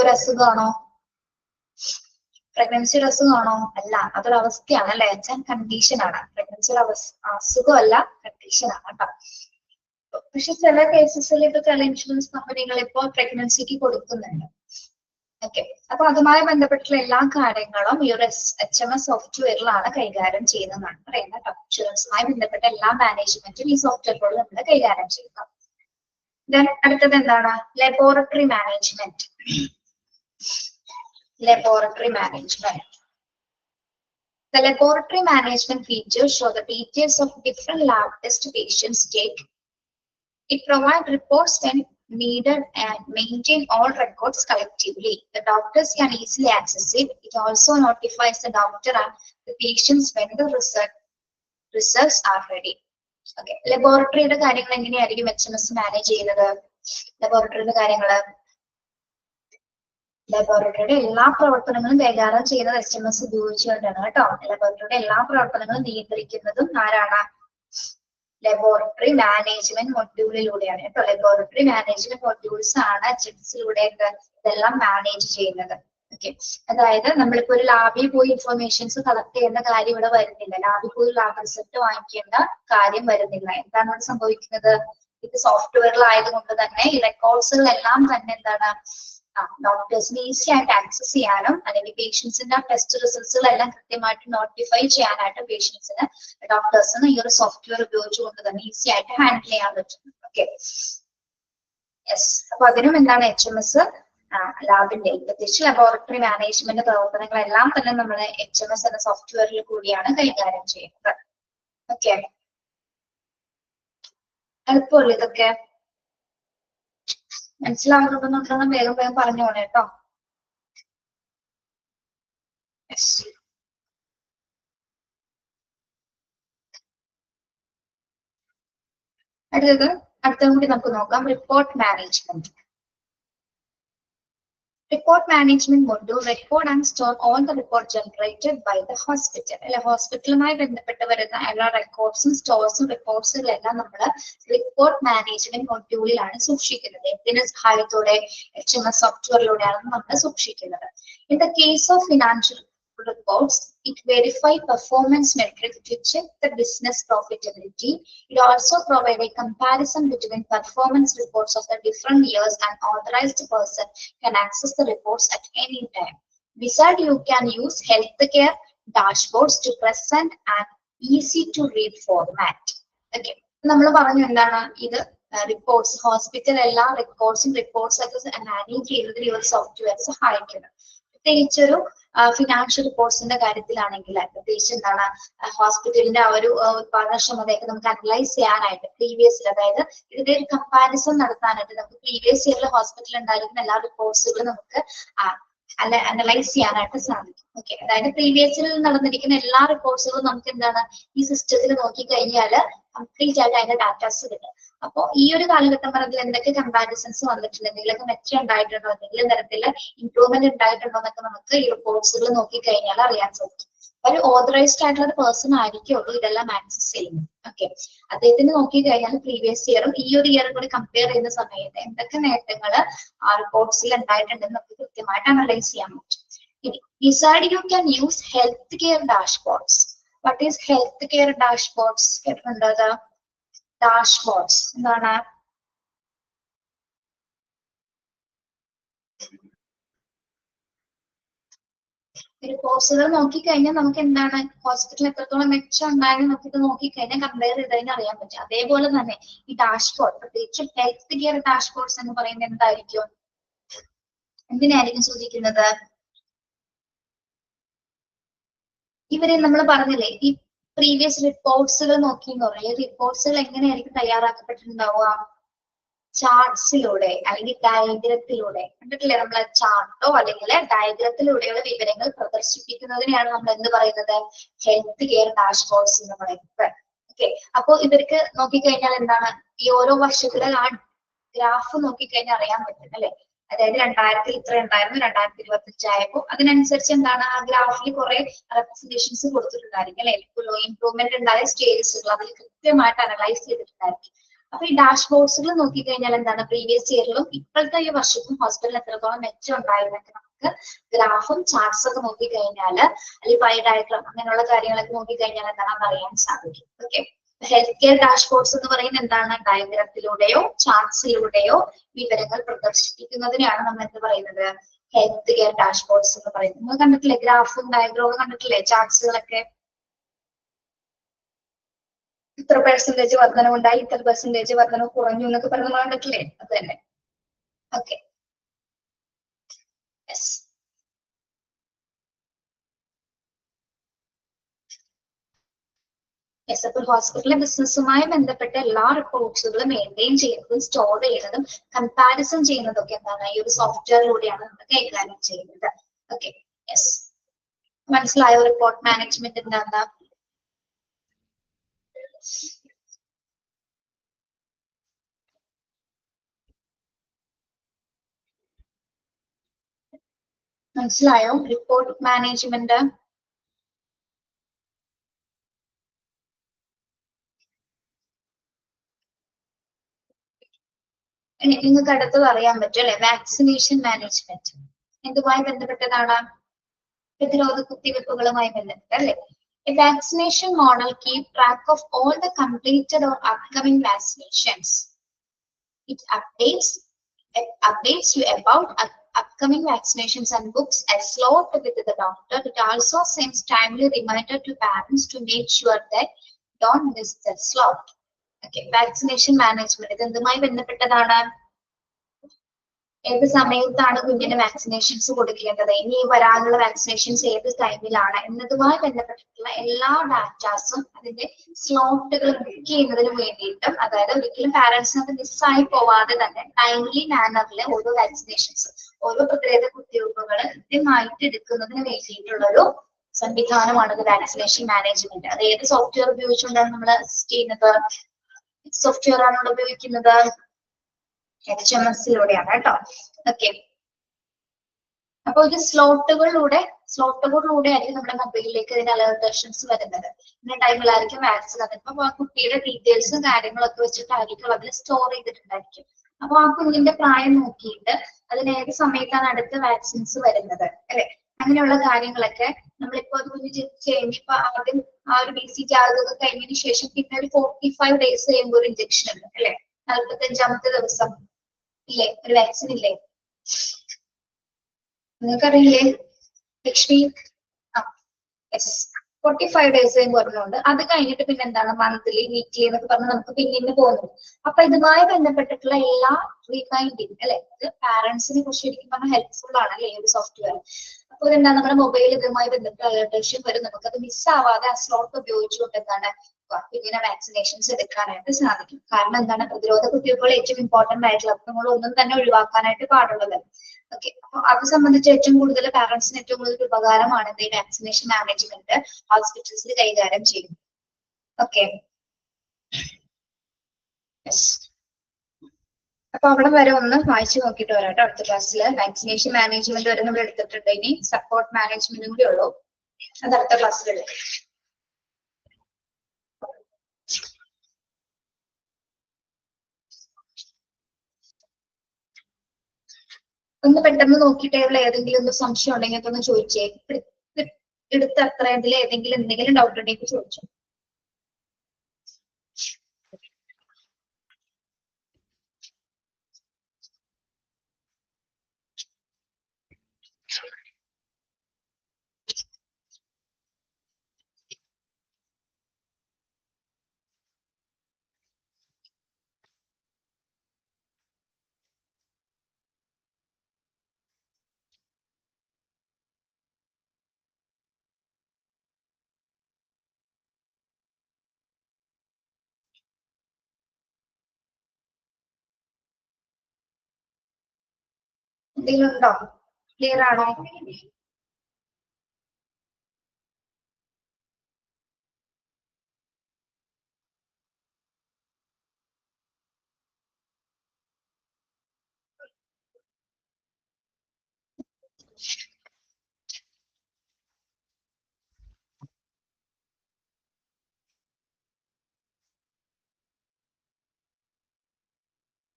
ഒരു അസുഖമാണോ? പ്രഗ്നൻസി ഒരു അസുഖമാണോ? അല്ല, അതൊരു അവസ്ഥയാണ് അല്ലെ, കണ്ടീഷൻ ആണ്. പ്രഗ്നൻസി ഒരു അസുഖമല്ല, കണ്ടീഷൻ ആണ് കേട്ടോ. പക്ഷെ ചില കേസസിൽ ഇപ്പൊ ചില ഇൻഷുറൻസ് കമ്പനികൾ ഇപ്പോൾ പ്രഗ്നൻസിക്ക് കൊടുക്കുന്നുണ്ട്. ഓക്കെ, അപ്പൊ അതുമായി ബന്ധപ്പെട്ടുള്ള എല്ലാ കാര്യങ്ങളും ഈ ഒരു HMS സോഫ്റ്റ്വെയറിലാണ് കൈകാര്യം ചെയ്യുന്നതാണ് പറയുന്നത് കേട്ടോ. ഇൻഷുറൻസുമായി ബന്ധപ്പെട്ട എല്ലാ മാനേജ്മെന്റും ഈ സോഫ്റ്റ്വെയറിലൂടെ നമ്മൾ കൈകാര്യം ചെയ്യുന്നു. അടുത്തത് എന്താണ്? Laboratory management. Laboratory management. The laboratory management features show the details of different lab test patients take. It provides reports when needed and maintain all records collectively. The doctors can easily access it. It also notifies the doctor and the patients when the results are ready. Okay, laboratory കാര്യങ്ങൾ എങ്ങനെയായിരിക്കും HMS manage ചെയ്യുന്നത്? ലബോറട്ടറിയുടെ കാര്യങ്ങള്, ലബോറട്ടറിയുടെ എല്ലാ പ്രവർത്തനങ്ങളും കൈകാര്യം ചെയ്യുന്നത് HMS ഉപയോഗിച്ചുകൊണ്ടാണ് കേട്ടോ. ലബോറട്ടറിയുടെ എല്ലാ പ്രവർത്തനങ്ങളും നിയന്ത്രിക്കുന്നതും ആരാണ്? ലബോറട്ടറി മാനേജ്മെന്റ് മൊഡ്യൂളിലൂടെയാണ് കേട്ടോ. ലബോറട്ടറി മാനേജ്മെന്റ് മൊഡ്യൂൾസ് ആണ് HMSലൂടെ ഇതെല്ലാം മാനേജ് ചെയ്യുന്നത്. ഓക്കെ, അതായത് നമ്മളിപ്പോ ഒരു ലാബിൽ പോയി ഇൻഫർമേഷൻസ് കളക്ട് ചെയ്യുന്ന കാര്യം ഇവിടെ വരുന്നില്ല, ലാബിൽ പോയി ലാബ് റിസൾട്ട് വാങ്ങിക്കേണ്ട കാര്യം വരുന്നില്ല. എന്താണ് ഇവിടെ സംഭവിക്കുന്നത്? ഇത് സോഫ്റ്റ്വെയറിലായതുകൊണ്ട് തന്നെ ഈ റെക്കോർഡ്സുകളെല്ലാം തന്നെ എന്താണ് ഡോക്ടേഴ്സിന് ഈസി ആയിട്ട് ആക്സസ് ചെയ്യാനും അല്ലെങ്കിൽ പേഷ്യൻസിന്റെ ടെസ്റ്റ് റിസൾട്ട്സുകളെല്ലാം കൃത്യമായിട്ട് നോട്ടിഫൈ ചെയ്യാനായിട്ട് പേഷ്യൻസിന് ഡോക്ടേഴ്സിന് ഈ ഒരു സോഫ്റ്റ്വെയർ ഉപയോഗിച്ചുകൊണ്ട് തന്നെ ഈസി ആയിട്ട് ഹാൻഡിൽ ചെയ്യാൻ പറ്റും. Okay, yes. അപ്പൊ അതിനും എന്താണ് HMS ലാബിന്റെ പ്രത്യേകിച്ച് ലബോറട്ടറി മാനേജ്മെന്റ് പ്രവർത്തനങ്ങളെല്ലാം തന്നെ നമ്മൾ HMS എന്ന സോഫ്റ്റ്വെയറിൽ കൂടിയാണ് കൈകാര്യം ചെയ്യുന്നത്. ഓക്കെ, എളുപ്പമല്ലേ ഇതൊക്കെ? മനസ്സിലാവുന്നുണ്ടെന്നുണ്ടെന്ന് വേഗം വേഗം പറഞ്ഞു പോണേ കേട്ടോ. അടുത്തതും കൂടി നമുക്ക് നോക്കാം. Report management. Report management module record and store all the report generated by the hospital. അല്ലെ, ഹോസ്പിറ്റലുമായി ബന്ധപ്പെട്ട് വരുന്ന എല്ലാ റെക്കോർഡ്സും സ്റ്റോർസും റിപ്പോർട്ട്സും എല്ലാം നമ്മൾ റിപ്പോർട്ട് മാനേജ്മെന്റ് മൊഡ്യൂളിലാണ് സൂക്ഷിക്കുന്നത്. എന്തിന്റെ സഹായത്തോടെ? HMS സോഫ്റ്റ്വെയറിലൂടെയാണ് നമ്മൾ സൂക്ഷിക്കുന്നത്. In the case of financial reports, it verify performance metrics to check the business profitability. It also provide a comparison between performance reports of the different years, and authorized person can access the reports at any time. Besides, you can use healthcare dashboards to present an easy to read format. Okay, നമ്മൾ പറഞ്ഞു എന്താണ് ഇത് reports, hospital എല്ലാ reports ഒക്കെ manage ചെയ്യുന്നതിൽ ഈ ഒരു software സഹായിക്കുന്നത്. പ്രത്യേകിച്ചൊരു ഫിനാൻഷ്യൽ റിപ്പോർട്ട്സിന്റെ കാര്യത്തിലാണെങ്കിൽ പ്രത്യേകിച്ച് എന്താണ് ഹോസ്പിറ്റലിന്റെ ആ ഒരു ഉത്പാദനക്ഷമതയൊക്കെ നമുക്ക് അനലൈസ് ചെയ്യാനായിട്ട് പ്രീവിയസ്, അതായത് ഇതിന്റെ ഒരു കമ്പാരിസൺ നടത്താനായിട്ട് നമുക്ക് പ്രീവിയസ് ഇയറിൽ ഹോസ്പിറ്റലിൽ ഉണ്ടായിരിക്കുന്ന എല്ലാ റിപ്പോർട്ട്സുകളും നമുക്ക് അനലൈസ് ചെയ്യാനായിട്ട് സാധിക്കും. ഓക്കെ, അതായത് പ്രീവിയസ് ഇയറിൽ നടന്നിരിക്കുന്ന എല്ലാ റിപ്പോർട്ട്സുകളും നമുക്ക് എന്താണ് ഈ സിസ്റ്റത്തിൽ നോക്കി കഴിഞ്ഞാൽ കംപ്ലീറ്റ് ആയിട്ട് അതിന്റെ ഡാറ്റാസ് കിട്ടും. അപ്പോൾ ഈ ഒരു കാലഘട്ടം പറഞ്ഞതിൽ എന്തൊക്കെ കമ്പാരിസൺസ് വന്നിട്ടുണ്ട്, എന്തെങ്കിലുമൊക്കെ മെച്ചം ഉണ്ടായിട്ടുണ്ടോ, എന്തെങ്കിലും തരത്തിൽ ഇംപ്രൂവ്മെന്റ് ഉണ്ടായിട്ടുണ്ടോ എന്നൊക്കെ നമുക്ക് ഈ റിപ്പോർട്ട്സുകൾ നോക്കി കഴിഞ്ഞാൽ അറിയാൻ സാധിക്കും. ഒരു ഓതറൈസ്ഡ് ആയിട്ടുള്ള ഒരു പേഴ്സൺ ആയിരിക്കുള്ളൂ ഇതെല്ലാം ആക്സസ് ചെയ്യുന്നത്. ഓക്കെ, അദ്ദേഹത്തിന് നോക്കി കഴിഞ്ഞാൽ പ്രീവിയസ് ഇയറും ഈ ഒരു ഇയറും കൂടി കമ്പയർ ചെയ്യുന്ന സമയത്ത് എന്തൊക്കെ നേട്ടങ്ങൾ ആ റിപ്പോർട്ട്സിൽ ഉണ്ടായിട്ടുണ്ടെന്ന് നമുക്ക് കൃത്യമായിട്ട് അനലൈസ് ചെയ്യാൻ പറ്റും. ഇനി decide you can use health care dashboards. What is health care dashboards? കേട്ടിട്ടുണ്ടോ? ഡാഷ്ബോർഡ്സ് എന്താണ്? റിപ്പോർട്ട്സുകൾ നോക്കിക്കഴിഞ്ഞാൽ നമുക്ക് എന്താണ് ഹോസ്പിറ്റലിൽ എത്രത്തോളം മെച്ചം ഉണ്ടായെന്ന് നമുക്കിത് നോക്കിക്കഴിഞ്ഞാൽ കമ്പയർ ചെയ്ത് കഴിഞ്ഞാൽ അറിയാൻ പറ്റും. അതേപോലെ തന്നെ ഈ ഡാഷ്ബോർഡ്, പ്രത്യേകിച്ച് ഹെൽത്ത് കെയർ ഡാഷ്ബോർഡ്സ് എന്ന് പറയുന്നത് എന്തായിരിക്കും? എന്തിനായിരിക്കും സൂചിക്കുന്നത്? ഇവരെ നമ്മൾ പറഞ്ഞില്ലേ ഈ പ്രീവിയസ് റിപ്പോർട്ട്സുകൾ നോക്കി എന്ന് പറഞ്ഞാൽ റിപ്പോർട്ട്സുകൾ എങ്ങനെയായിരിക്കും തയ്യാറാക്കപ്പെട്ടിട്ടുണ്ടാവുക? ചാർട്ട്സിലൂടെ അല്ലെങ്കിൽ ഡയഗ്രത്തിലൂടെ. കണ്ടിട്ടില്ലേ നമ്മൾ ചാർട്ടോ അല്ലെങ്കിൽ ഡയഗ്രത്തിലൂടെയുള്ള വിവരങ്ങൾ പ്രദർശിപ്പിക്കുന്നതിനെയാണ് നമ്മൾ എന്ത് പറയുന്നത്? ഹെൽത്ത് കെയർ ഡാഷ്ബോർഡ്സ് എന്ന് പറയുന്നത്. ഓക്കെ, അപ്പോ ഇവർക്ക് നോക്കിക്കഴിഞ്ഞാൽ എന്താണ് ഈ ഓരോ വർഷത്തിലെ ആ ഗ്രാഫ് നോക്കിക്കഴിഞ്ഞാൽ അറിയാൻ പറ്റും അല്ലെ? അതായത് 2000 ഇത്ര ഉണ്ടായിരുന്നു, 2025 ആയപ്പോൾ അതിനനുസരിച്ച് എന്താണ് ആ ഗ്രാഫിൽ കുറെ റെപ്രസെന്റേഷൻസ് കൊടുത്തിട്ടുണ്ടായിരിക്കും അല്ലെ? ഇംപ്രൂവ്മെന്റ് ഉണ്ടായ സ്റ്റേജസുകൾ അതിൽ കൃത്യമായിട്ട് അനലൈസ് ചെയ്തിട്ടുണ്ടായിരിക്കും. അപ്പൊ ഈ ഡാഷ്ബോർഡ്സുകൾ നോക്കിക്കഴിഞ്ഞാൽ എന്താണ് പ്രീവിയസ് ഇയറിലും ഇപ്പോഴത്തെ ഈ വർഷത്തും ഹോസ്പിറ്റലിൽ എത്രത്തോളം മെച്ചം ഉണ്ടായിരുന്നൊക്കെ നമുക്ക് ഗ്രാഫും ചാർട്ട്സ് ഒക്കെ നോക്കിക്കഴിഞ്ഞാൽ അല്ലെങ്കിൽ പൈ ഡയഗ്രാം അങ്ങനെയുള്ള കാര്യങ്ങളൊക്കെ നോക്കിക്കഴിഞ്ഞാൽ എന്താണ് അറിയാൻ സാധിക്കും. ഓക്കെ, ഹെൽത്ത് കെയർ ഡാഷ്ബോർഡ്സ് എന്ന് പറയുന്നത് എന്താണ്? ഡയഗ്രത്തിലൂടെയോ ചാർട്ട്സിലൂടെയോ വിവരങ്ങൾ പ്രദർശിപ്പിക്കുന്നതിനെയാണ് നമ്മൾ എന്ത് പറയുന്നത്? ഹെൽത്ത് കെയർ ഡാഷ്ബോർഡ്സ് എന്ന് പറയുന്നത്. നമ്മൾ കണ്ടിട്ടില്ലേ ഗ്രാഫും ഡയഗ്രാമും കണ്ടിട്ടില്ലേ? ചാർട്ട്സുകളൊക്കെ ഇത്ര പെർസെന്റേജ് വർധനവുണ്ടായി, ഇത്ര പെർസെന്റേജ് വർധനവ് കുറഞ്ഞു എന്നൊക്കെ പറഞ്ഞ് നമ്മൾ കണ്ടിട്ടില്ലേ? അത് തന്നെ. ഓക്കെ, അപ്പോൾ ഹോസ്പിറ്റലിലെ ബിസിനസ്സുമായി ബന്ധപ്പെട്ട എല്ലാ റിപ്പോർട്ട്സുകളും മെയിൻറ്റെയിൻ ചെയ്യുന്നതും സ്റ്റോർ ചെയ്യുന്നതും കമ്പാരിസൺ ചെയ്യുന്നതൊക്കെ എന്താണ് ഈ ഒരു സോഫ്റ്റ്വെയറിലൂടെയാണ് നമ്മൾ കൈകാര്യം ചെയ്യുന്നത്. ഓക്കെ, യെസ്, മനസ്സിലായോ? റിപ്പോർട്ട് മാനേജ്മെന്റ് എന്താ? മനസ്സിലായോ? റിപ്പോർട്ട് മാനേജ്മെന്റ് നിങ്ങൾക്ക് അടുത്തത് അറിയാൻ പറ്റും അല്ലെ? വാക്സിനേഷൻ മാനേജ്മെന്റ് എന്തുമായി ബന്ധപ്പെട്ടതാണ്? പ്രതിരോധ കുത്തിവെപ്പുകളുമായി ബന്ധപ്പെട്ട് അല്ലെ? A vaccination model keep track of all the completed or upcoming vaccinations. It updates you about upcoming vaccinations and books a slot with the doctor. It also sends timely reminder to parents to make sure that don't miss the slot. Okay, vaccination management ഇത് എന്തുമായി ബന്ധപ്പെട്ടതാണ്? ഏത് സമയത്താണ് കുഞ്ഞിന് vaccinations കൊടുക്കേണ്ടത്, ഇനി വരാനുള്ള vaccinations ഏത് ടൈമിലാണ് എന്നതുമായി ബന്ധപ്പെട്ടിട്ടുള്ള എല്ലാ ഡാറ്റാസും അതിന്റെ സ്ലോട്ടുകൾ ബുക്ക് ചെയ്യുന്നതിന് വേണ്ടിയിട്ടും, അതായത് ഒരിക്കലും പാരന്റ്സിനൊക്കെ മിസ്സായി പോവാതെ തന്നെ ടൈംലി മാനറിൽ ഓരോ വാക്സിനേഷൻസ്, ഓരോ പ്രതിരോധ കുത്തിവയ്പ്പുകൾ കൃത്യമായിട്ട് എടുക്കുന്നതിന് വേണ്ടിയിട്ടുള്ളൊരു സംവിധാനമാണ് വാക്സിനേഷൻ മാനേജ്മെന്റ്. അത് ഏത് സോഫ്റ്റ്വെയർ ഉപയോഗിച്ചുകൊണ്ടാണ് നമ്മൾ അസിസ്റ്റ് ചെയ്യുന്നത്? സോഫ്റ്റ്വെയർ ആണ് ഉപയോഗിക്കുന്നത് HMS-ലൂടെയാണ് കേട്ടോ. ഓക്കെ, അപ്പൊ ഇത് സ്ലോട്ടുകളിലൂടെ ആയിരിക്കും നമ്മുടെ മൊബൈലിലേക്ക് ഇതിന്റെ അലേർട്ടേഷൻസ് വരുന്നത്. ഇന്ന ടൈമിലായിരിക്കും വാക്സിൻ അതിപ്പോ ആ കുട്ടിയുടെ ഡീറ്റെയിൽസും കാര്യങ്ങളൊക്കെ വെച്ചിട്ടായിരിക്കും അതിൽ സ്റ്റോർ ചെയ്തിട്ടുണ്ടായിരിക്കും. അപ്പൊ ആ കുഞ്ഞിന്റെ പ്രായം നോക്കിയിട്ട് അതിന് ഏത് സമയത്താണ് അടുത്ത വാക്സിൻസ് വരുന്നത് അല്ലെ? അങ്ങനെയുള്ള കാര്യങ്ങളൊക്കെ നമ്മളിപ്പോ അത് കുഞ്ഞ് ചെയ്യുമ്പോൾ ഇപ്പൊ ആദ്യം ആ ഒരു BCG ആകുന്നത് കഴിഞ്ഞതിന് ശേഷം പിന്നെ ഒരു 45 days കഴിയുമ്പോൾ ഒരു ഇഞ്ചക്ഷൻ ഉണ്ട് അല്ലെ? 45ാമത്തെ ദിവസം ഇല്ലേ ഒരു വാക്സിൻ ഇല്ലേ? നിങ്ങൾക്കറിയില്ലേ ലക്ഷ്മി? 45 days പറഞ്ഞുകൊണ്ട് അത് കഴിഞ്ഞിട്ട് പിന്നെ എന്താണ് മന്ത്ലി വീക്ക്ലി എന്നൊക്കെ പറഞ്ഞ് നമുക്ക് പിന്നീട് പോകുന്നത്. അപ്പൊ ഇതുമായി ബന്ധപ്പെട്ടിട്ടുള്ള എല്ലാ റീമൈൻഡിങ് അല്ലെ, ഇത് പാരന്റ്സിനെ കുറിച്ച് ശരിക്കും പറഞ്ഞാൽ ഹെൽപ്ഫുൾ ആണ് അല്ലെ ഈ ഒരു സോഫ്റ്റ്വെയർ. അപ്പൊ ഇതെന്താണ് നമ്മുടെ മൊബൈൽ ഇതുമായി ബന്ധപ്പെട്ട അലേർട്ടേഷൻ വരും, നമുക്കത് മിസ്സാവാതെ ആ സ്ലോട്ട് ഉപയോഗിച്ചുകൊണ്ട് എന്താണ് ഇങ്ങനെ വാക്സിനേഷൻസ് എടുക്കാനായിട്ട് സാധിക്കും. കാരണം എന്താണ് പ്രതിരോധ കുത്തിവയ്പ്പുകൾ ഏറ്റവും ഇമ്പോർട്ടന്റ് ആയിട്ടുള്ള നമ്മൾ ഒന്നും തന്നെ ഒഴിവാക്കാനായിട്ട് പാടുള്ളത്. ഓക്കെ, അപ്പൊ അത് സംബന്ധിച്ച് ഏറ്റവും കൂടുതൽ പാരന്റ്സിന് ഏറ്റവും കൂടുതൽ ഉപകാരമാണ് ഈ വാക്സിനേഷൻ മാനേജ്മെന്റ് ഹോസ്പിറ്റൽസിൽ കൈകാര്യം ചെയ്യുന്നത്. ഓക്കെ, അപ്പൊ അവിടെ വരെ ഒന്ന് വായിച്ചു നോക്കിയിട്ട് വരാം കേട്ടോ. അടുത്ത ക്ലാസ്സിൽ വാക്സിനേഷൻ മാനേജ്മെന്റ് വരെ നമ്മൾ എടുത്തിട്ടുണ്ട്, ഇനി സപ്പോർട്ട് മാനേജ്മെന്റും കൂടി ഉള്ളൂ, അത് അടുത്ത ക്ലാസ്സിൽ എടുക്കും. ഒന്ന് പെട്ടെന്ന് നോക്കിയിട്ട് ഏതെങ്കിലും ഒന്ന് സംശയം ഉണ്ടെങ്കിൽ ഒന്ന് ചോദിച്ചേ. എടുത്ത അത്ര ഇതിൽ ഏതെങ്കിലും എന്തെങ്കിലും ഡൗട്ട് ഉണ്ടെങ്കിൽ ചോദിച്ചു. എന്തെങ്കിലും ഉണ്ടോ? ക്ലിയർ ആണോ?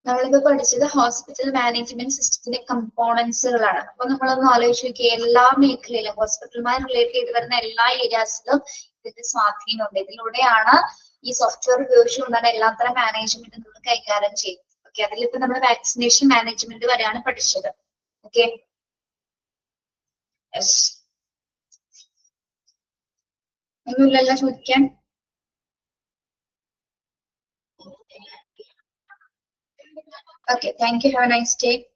നമ്മളിപ്പോ പഠിച്ചത് ഹോസ്പിറ്റൽ മാനേജ്മെന്റ് സിസ്റ്റത്തിന്റെ കമ്പോണൻസുകളാണ്. അപ്പൊ നമ്മളൊന്ന് ആലോചിച്ച് നോക്കിയ എല്ലാ മേഖലയിലും ഹോസ്പിറ്റലുമായി റിലേറ്റ് ചെയ്ത് വരുന്ന എല്ലാ ഏരിയാസിലും ഇതിന്റെ സ്വാധീനമുണ്ട്. ഇതിലൂടെയാണ് ഈ സോഫ്റ്റ്വെയർ ഉപയോഗിച്ചുകൊണ്ടാണ് എല്ലാത്തരം മാനേജ്മെന്റ് നമ്മൾ കൈകാര്യം ചെയ്യുന്നത്. ഓക്കെ, അതിലിപ്പോ നമ്മൾ വാക്സിനേഷൻ മാനേജ്മെന്റ് വരെയാണ് പഠിച്ചത്. ഓക്കെ, ഒന്നുമില്ലല്ലോ ചോദിക്കാൻ? Okay, thank you. Have a nice day.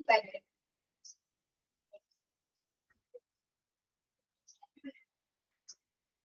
Bye.